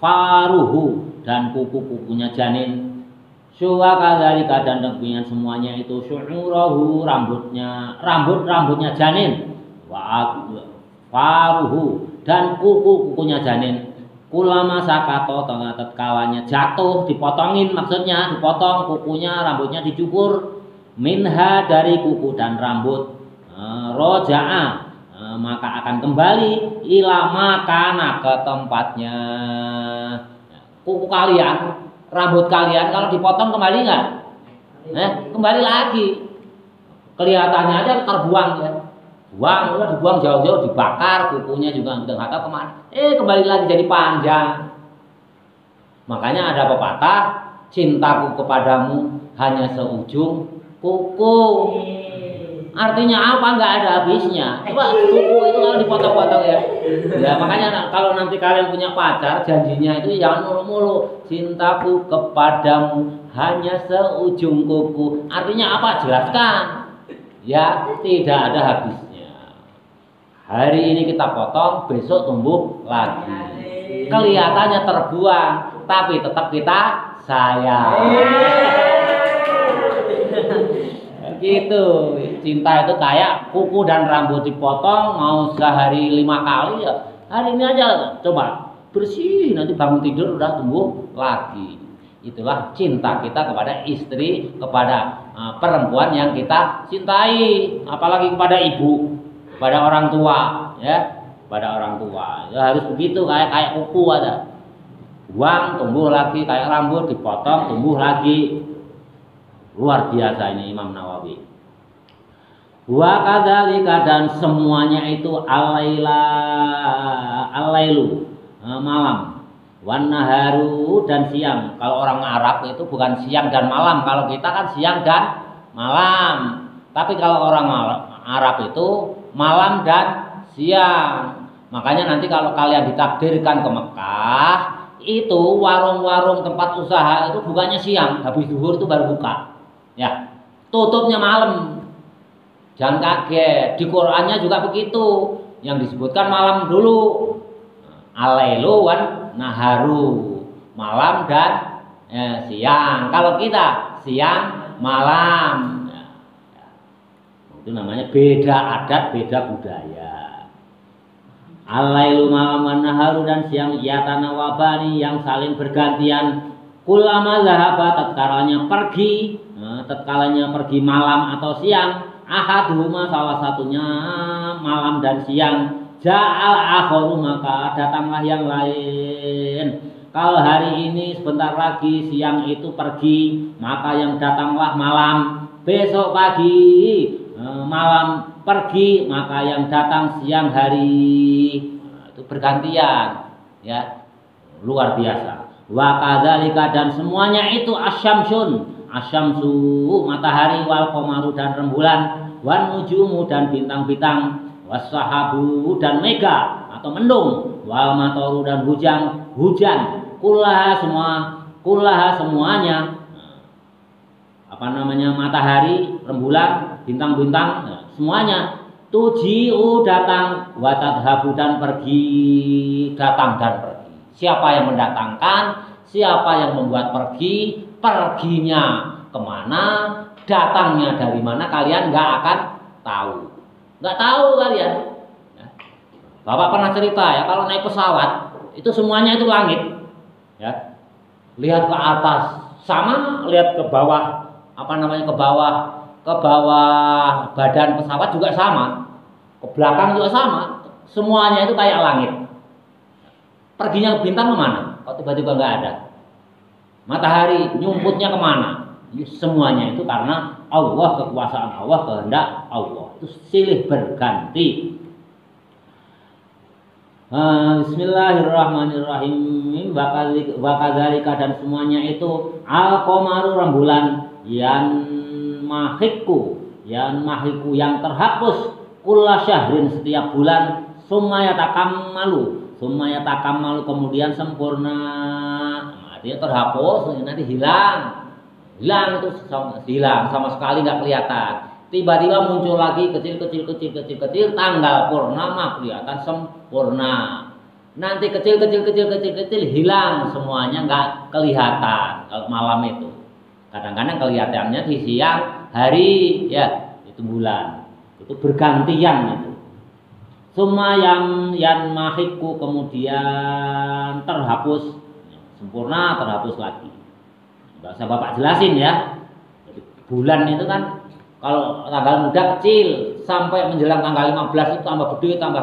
Faruhu, dan kuku-kukunya janin. Syuwa kadzalika, dan demikian semuanya itu syu'urahu, rambutnya janin. Faruhu, dan kuku-kukunya janin. Kulama sakato, tatkala jatuh, dipotongin, maksudnya dipotong kukunya, rambutnya dicukur. Minha, dari kuku dan rambut. Roja'a, maka akan kembali ila makana, ke tempatnya. Kuku kalian, rambut kalian kalau dipotong kembali nggak? Kembali lagi. Kelihatannya aja terbuang ya. Udah dibuang jauh-jauh, dibakar, kukunya juga udah nggak tahu kemana. Kembali lagi jadi panjang. Makanya ada pepatah, cintaku kepadamu hanya seujung kuku. Artinya apa? Nggak ada habisnya. Coba kuku itu kalau dipotong-potong ya. Ya makanya kalau nanti kalian punya pacar, janjinya itu jangan mulu-mulu. Cintaku kepadamu hanya seujung kuku. Artinya apa? Jelaskan. Ya tidak ada habisnya. Hari ini kita potong, besok tumbuh lagi. Kelihatannya terbuang, tapi tetap kita sayang. Gitu. Cinta itu kayak kuku dan rambut dipotong, mau sehari 5 kali ya. Hari ini aja coba bersih, nanti bangun tidur udah tumbuh lagi. Itulah cinta kita kepada istri, kepada perempuan yang kita cintai, apalagi kepada ibu, kepada orang tua, ya, kepada orang tua. Ya, harus begitu, kayak kuku ada. Buang, tumbuh lagi, kayak rambut dipotong, tumbuh lagi. Luar biasa ini Imam Nawawi. Wa kadzalika, dan semuanya itu alailu, malam. Wan naharu, dan siang. Kalau orang Arab itu bukan siang dan malam. Kalau kita kan siang dan malam. Tapi kalau orang Arab itu malam dan siang. Makanya nanti kalau kalian ditakdirkan ke Mekah, itu warung-warung tempat usaha itu bukannya siang, habis zuhur itu baru buka. Ya, tutupnya malam. Jangan kaget, di Qur'annya juga begitu. Yang disebutkan malam dulu. Alailu wan naharu, malam dan siang. Kalau kita siang malam. Itu namanya beda adat, beda budaya. Alailu malam wan naharu dan siang yatanawabani yang saling bergantian. Kulama zahaba tatkalanya pergi malam atau siang. Ahaduhuma salah satunya malam dan siang, ja'al akharu maka datanglah yang lain. Kalau hari ini sebentar lagi siang itu pergi, maka yang datanglah malam. Besok pagi malam pergi, maka yang datang siang hari. Itu bergantian, ya, luar biasa. Wa kadzalika dan semuanya itu asyamsun. Asyamsu matahari, wal qamaru dan rembulan, wan nujumu dan bintang-bintang, wassahabu dan mega atau mendung, wal matoru dan hujan, kullaha semuanya, matahari, rembulan, bintang-bintang, semuanya tujiu datang, watadhabu dan pergi, datang dan pergi. Siapa yang mendatangkan, siapa yang membuat pergi, perginya kemana, datangnya dari mana, kalian nggak akan tahu. Nggak tahu kalian. Bapak pernah cerita ya, kalau naik pesawat itu semuanya itu langit, ya. Lihat ke atas sama, lihat ke bawah, ke bawah badan pesawat juga sama, ke belakang juga sama, semuanya itu kayak langit. Perginya bintang kemana? Kok tiba-tiba nggak ada? Matahari nyumputnya kemana? Semuanya itu karena Allah, kekuasaan Allah, kehendak Allah. Itu silih berganti. Bismillahirrahmanirrahim. Wakadzalika dan semuanya itu al-qamaru rembulan, yan mahiku yang terhapus kulla syahrin setiap bulan, summa yatakammalu kemudian sempurna. Artinya terhapus, nanti hilang itu hilang sama sekali, nggak kelihatan. Tiba-tiba muncul lagi kecil, tanggal purnama kelihatan sempurna. Nanti kecil hilang semuanya, nggak kelihatan. Kalau malam itu kadang-kadang kelihatannya di siang hari, ya itu bulan, itu bergantian itu. Summa yan mahiku kemudian terhapus, sempurna terhapus lagi. Nggak usah Bapak jelasin ya. Jadi, bulan itu kan kalau tanggal muda kecil sampai menjelang tanggal 15 itu tambah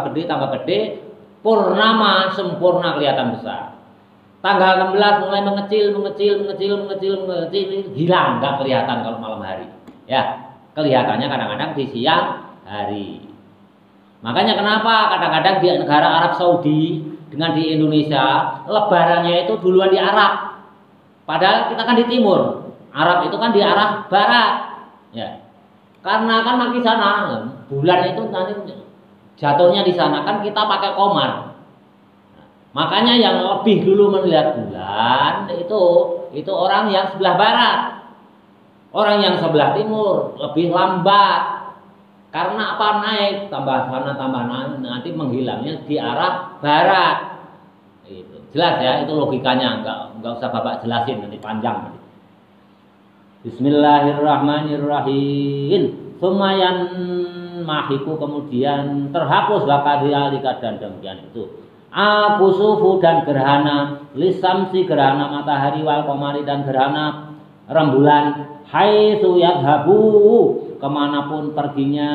gede, purnama sempurna kelihatan besar. Tanggal 16 mulai mengecil, hilang, nggak kelihatan kalau malam hari. Ya, kelihatannya kadang-kadang di siang hari. Makanya kenapa kadang-kadang di negara Arab Saudi dengan di Indonesia lebarannya itu duluan di Arab. Padahal kita kan di timur. Arab itu kan di arah barat. Ya. Karena kan di sana bulan itu nanti jatuhnya di sana kan kita pakai komar. Makanya yang lebih dulu melihat bulan itu orang yang sebelah barat. Orang yang sebelah timur lebih lambat. Karena apa, naik tambah sana nanti menghilangnya di arah barat. Itu jelas ya, itu logikanya, enggak usah Bapak jelasin nanti panjang. Bismillahirrahmanirrahim. Sumayan mahiku kemudian terhapus wakadzalika dan demikian itu. Akusufu dan gerhana, lisamsi gerhana matahari, wal qamari dan gerhana rembulan, haitsu yadhabu kemanapun perginya.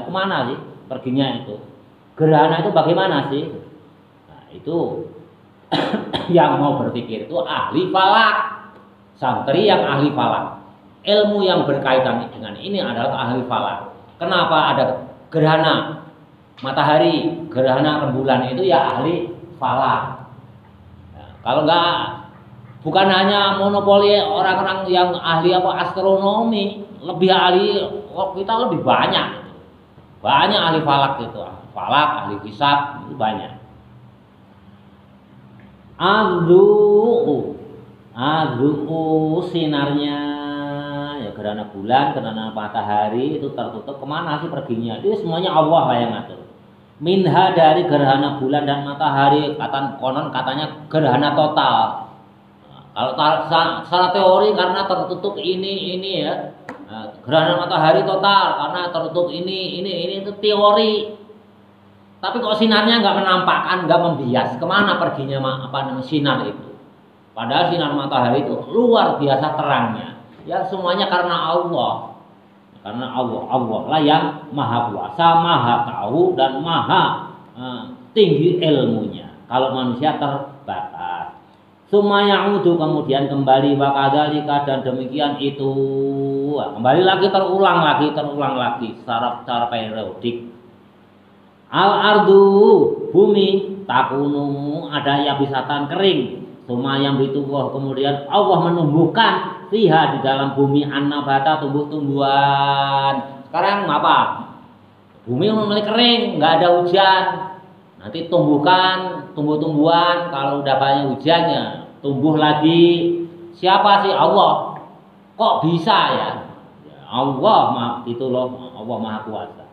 Kemana sih perginya itu? Gerhana itu bagaimana sih? Nah, itu yang mau berpikir itu ahli falak, santri yang ahli falak. Ilmu yang berkaitan dengan ini adalah ahli falak. Kenapa ada gerhana matahari, gerhana rembulan itu ya ahli falak. Nah, kalau enggak, bukan hanya monopoli orang-orang yang ahli astronomi, lebih ahli, kita lebih banyak. Banyak ahli falak itu, ahli hisab itu banyak. Adzu'u sinarnya ya gerhana bulan, gerhana matahari itu tertutup, kemana sih perginya? Itu semuanya Allah lah yang ngatur. Minha dari gerhana bulan dan matahari, konon katanya gerhana total. Kalau secara teori karena tertutup ini ya, gerhana matahari total karena tertutup ini itu teori. Tapi kok sinarnya nggak menampakkan, nggak membias, kemana perginya sinar itu? Padahal sinar matahari itu luar biasa terangnya. Ya semuanya karena Allah. Karena Allah lah yang maha kuasa, maha tahu dan maha tinggi ilmunya. Kalau manusia terbatas. Sumayaudu kemudian kembali wakadalika dan demikian itu. Kembali lagi terulang lagi secara periodik. Al-ardu bumi takunu ada yabisatan kering. Sumayang bitullah kemudian Allah menumbuhkan fiha di dalam bumi annabata tumbuh-tumbuhan. Sekarang apa? Bumi mulai kering, nggak ada hujan. Nanti tumbuhkan tumbuh-tumbuhan, kalau udah banyak hujannya tumbuh lagi. Siapa sih? Allah. Kok bisa ya? Allah itu loh, Allah Maha Kuasa.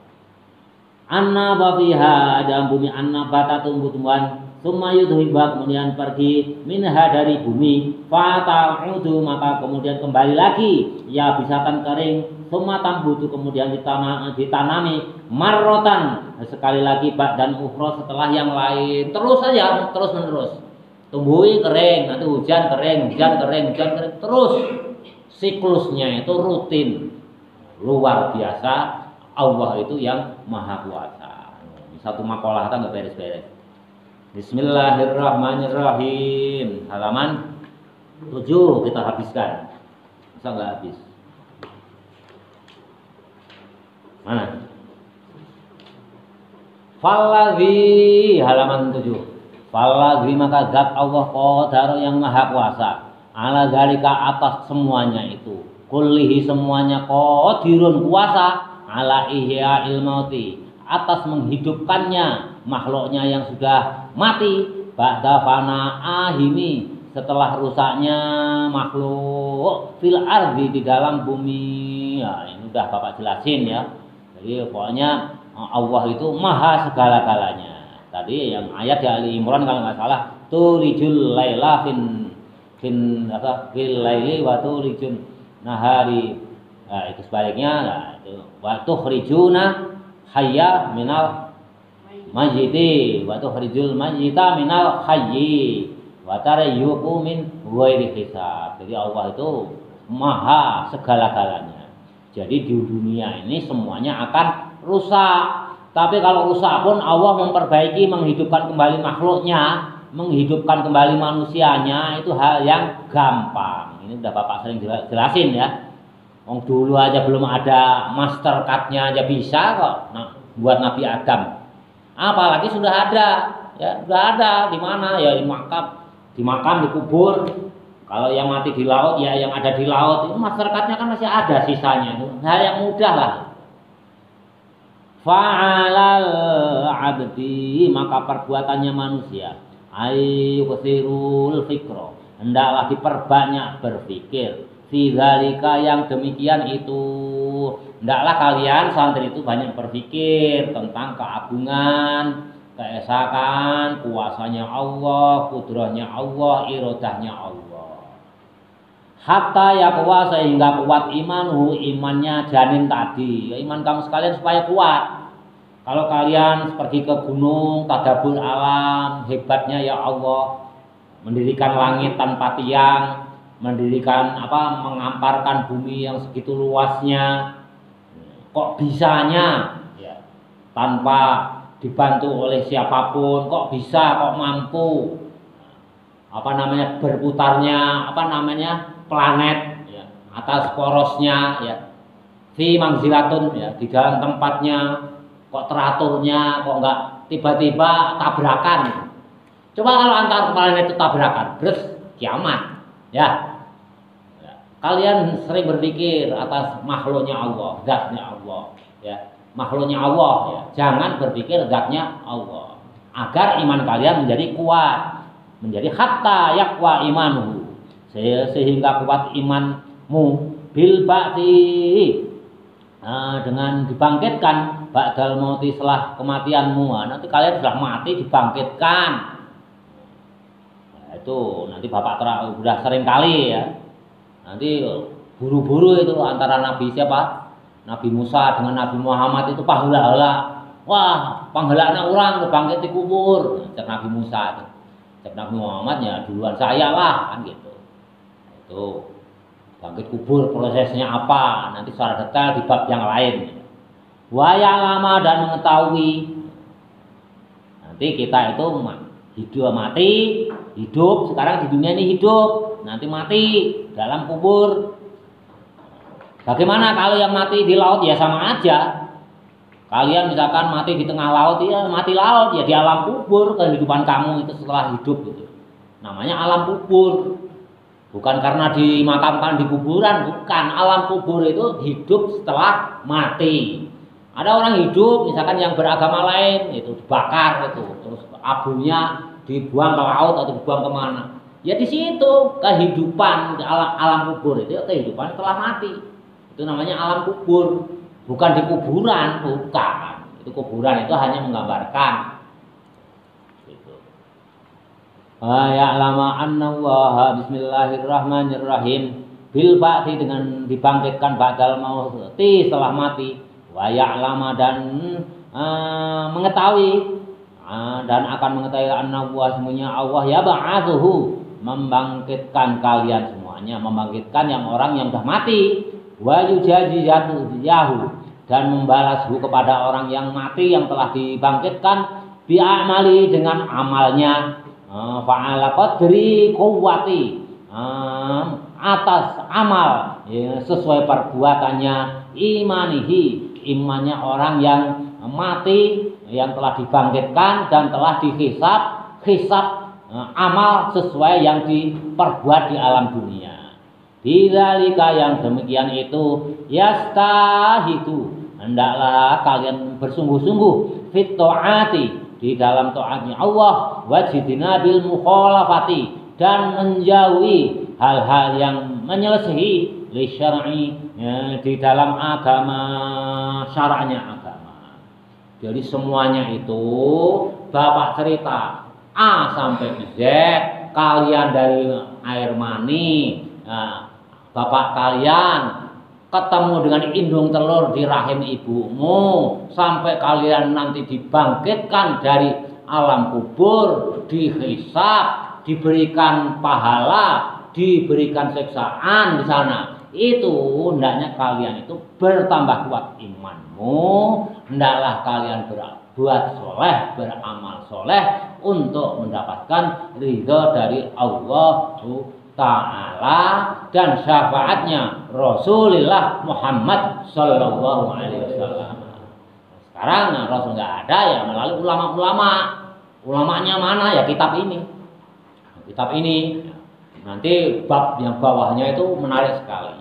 Annaba fiha dalam bumi annabata tumbuh-tumbuhan. Summa yudhibah kemudian pergi minha dari bumi fata'udu maka kemudian kembali lagi ya bisatan kering summa tambutu kemudian ditanami marrotan sekali lagi bak dan ukhra setelah yang lain terus saja terus menerus tumbuhi kering nanti hujan kering terus siklusnya itu rutin luar biasa Allah itu yang maha kuasa. Satu makalah nggak beres-beres. Bismillahirrahmanirrahim. Halaman 7 kita habiskan. Bisa nggak habis? Mana? Falladzi halaman 7. Falladzi maka zat Allah Qadar yang maha kuasa. Ala zalika atas semuanya itu. Kullihi semuanya qadirun kuasa ala ihya'il mauti atas menghidupkannya makhluknya yang sudah mati ba'da fana ahimi setelah rusaknya makhluk fil ardi di dalam bumi. Ya ini udah Bapak jelasin ya. Jadi pokoknya Allah itu maha segala-galanya. Tadi yang ayat di Ali Imran kalau nggak salah tulijul laila fil laili wa tulijun nahari. Nah, itu sebaliknya nah, itu wa tukhrijuna hayya minal majidi wa tukhrijul majita minal hayyi wa tarayyuku min ghairi hisab. Jadi Allah itu maha segala-galanya. Jadi di dunia ini semuanya akan rusak. Tapi kalau rusak pun Allah memperbaiki, menghidupkan kembali makhluknya, menghidupkan kembali manusianya itu hal yang gampang. Ini udah Bapak sering jelasin ya. Dulu aja belum ada master card-nya aja bisa kok. Nah, buat Nabi Adam. Apalagi sudah ada, ya sudah ada di mana ya di makam dikubur. Kalau yang mati di laut ya yang ada di laut itu master card-nya kan masih ada sisanya itu. Hal yang mudah lah. Fa'alal abdi maka perbuatannya manusia ayyusirul fikro hendaklah diperbanyak berpikir fi dzalika yang demikian itu. Hendaklah kalian santri itu banyak berpikir tentang keagungan, keesakan, kuasanya Allah, kudrahnya Allah, irodahnya Allah. Hatta ya kuat sehingga kuat imannya janin tadi. Ya, iman kamu sekalian supaya kuat. Kalau kalian pergi ke gunung, tadabbur alam, hebatnya ya Allah, mendirikan langit tanpa tiang, mendirikan mengamparkan bumi yang segitu luasnya, kok bisanya ya, tanpa dibantu oleh siapapun, kok bisa, kok mampu berputarnya planet ya, atas porosnya ya, fi manzilatun ya, di dalam tempatnya, kok teraturnya, kok enggak tiba-tiba tabrakan. Coba kalau antar planet itu tabrakan, terus kiamat. Ya, kalian sering berpikir atas makhluknya Allah, zatnya Allah, ya, makhluknya Allah, ya. Jangan berpikir zatnya Allah, agar iman kalian menjadi kuat, menjadi hatta yakwa imanuhu, sehingga kuat imanmu bil ba'ti, dengan dibangkitkan, ba'dal mauti, setelah kematianmu. Nanti kalian sudah mati dibangkitkan. Nah, itu nanti Bapak sudah sering kali ya. Nanti buru-buru itu antara Nabi siapa? Nabi Musa dengan Nabi Muhammad itu pahala-hala. Wah, panghelana orang kebangkit di kubur. Cek Nabi Musa itu. Cek Nabi Muhammad ya duluan saya lah kan gitu. Itu bangkit kubur prosesnya apa? Nanti secara detail di bab yang lain. Waya lama dan mengetahui. Nanti kita itu hidup mati, hidup sekarang di dunia ini hidup, nanti mati dalam kubur. Bagaimana kalau yang mati di laut? Ya sama aja. Kalian misalkan mati di tengah laut, ya mati laut, ya di alam kubur. Kehidupan kamu itu setelah hidup gitu. Namanya alam kubur. Bukan karena dimakamkan di kuburan, bukan. Alam kubur itu hidup setelah mati. Ada orang hidup misalkan yang beragama lain itu dibakar itu, terus abunya dibuang ke laut atau dibuang kemana. Ya di situ kehidupan di alam kubur itu kehidupan setelah mati. Itu namanya alam kubur. Bukan di kuburan, bukan. Itu kuburan itu hanya menggambarkan. Gitu. Ya lama annallaha bismillahirrahmanirrahim bil ba'ti, dengan dibangkitkan ba'dal mauti, setelah mati. Wa ya'lama, dan mengetahui, dan akan mengetahui annallaha, semuanya Allah ya ba'atsuhu, membangkitkan kalian semuanya, membangkitkan yang orang yang sudah mati. Wa yujaziyahu, dan membalashu kepada orang yang mati yang telah dibangkitkan, bi'amali, dengan amalnya, fa'ala qadri quwwati, atas amal ya, sesuai perbuatannya, imanihi, imannya orang yang mati yang telah dibangkitkan dan telah dihisab amal sesuai yang diperbuat di alam dunia. Bidzalika, yang demikian itu, yastahidu, hendaklah kalian bersungguh-sungguh, fit ta'ati, di dalam taatnya Allah, wajidina bil mukhalafati, dan menjauhi hal-hal yang menyelisihi li syar'i, ya, di dalam agama, syara'nya agama. Jadi semuanya itu Bapak cerita A sampai Z, kalian dari air mani, Bapak kalian ketemu dengan indung telur di rahim ibumu, sampai kalian nanti dibangkitkan dari alam kubur, dihisab, diberikan pahala, diberikan siksaan di sana. Itu hendaknya kalian itu bertambah kuat imanmu, hendaklah kalian berbuat soleh, beramal soleh untuk mendapatkan ridho dari Allah Ta'ala dan syafaatnya Rasulullah Muhammad Sallallahu Alaihi Wasallam. Sekarang Rasul nggak ada, ya melalui ulama-ulama. Ulamanya mana? Ya kitab ini. Kitab ini nanti bab yang bawahnya itu menarik sekali.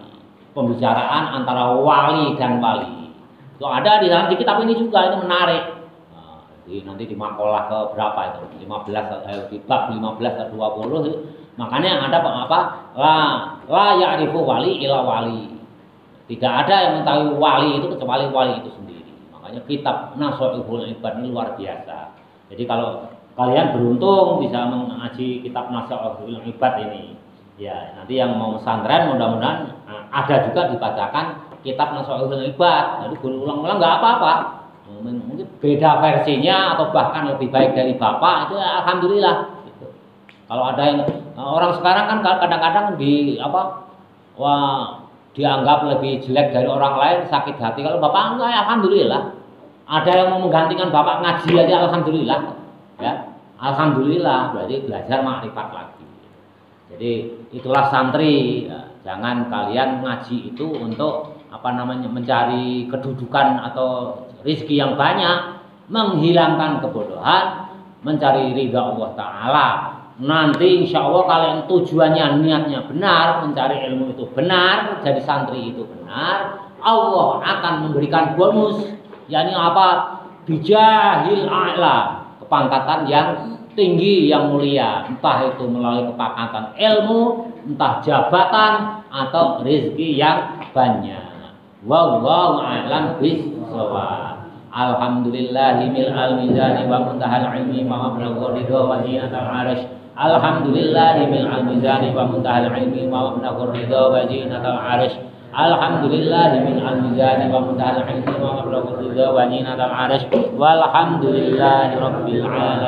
Pembicaraan antara wali dan wali. Itu ada di dalam di kitab ini juga, ini menarik. Nanti di makalah ke berapa itu? 15 di bab 15 atau 20. Makanya ada apa? La ya'rifu wali ila wali. Tidak ada yang mengetahui wali itu kecuali wali itu sendiri. Makanya kitab Nasoihul Ibad ini luar biasa. Jadi kalau kalian beruntung bisa mengaji kitab Nasoihul Ibad ini, ya nanti yang mau pesantren mudah-mudahan ada juga dibacakan kitab Nasoihul Ibad. Jadi berulang-ulang nggak apa-apa. Mungkin beda versinya atau bahkan lebih baik dari Bapak, itu alhamdulillah. Kalau ada yang orang sekarang kan kadang-kadang dianggap lebih jelek dari orang lain, sakit hati. Kalau Bapak enggak, ya alhamdulillah. Ada yang mau menggantikan Bapak ngaji aja, alhamdulillah. Ya, alhamdulillah, berarti belajar makrifat lagi. Jadi itulah santri. Ya, jangan kalian ngaji itu untuk mencari kedudukan atau rezeki yang banyak, menghilangkan kebodohan, mencari ridha Allah Ta'ala. Nanti insya Allah kalian tujuannya, niatnya benar, mencari ilmu itu benar, jadi santri itu benar, Allah akan memberikan bonus, yakni apa? Bijahil a'la, kepangkatan yang tinggi yang mulia, entah itu melalui kepangkatan ilmu, entah jabatan atau rezeki yang banyak. Wallahu a'lam bishawab. Alhamdulillahi mil'al mizani wa muntahal ilmi wa mablaghu ridha wa zinatal arsh. Alhamdulillahi mil'al mizani wa muntahal ilmi wa mablaghu ridha wa zinatal arsh. Alhamdulillahi mil'al mizani wa muntahal ilmi wa mablaghu ridha wa zinatal arsh. Walhamdulillahi rabbil alamin.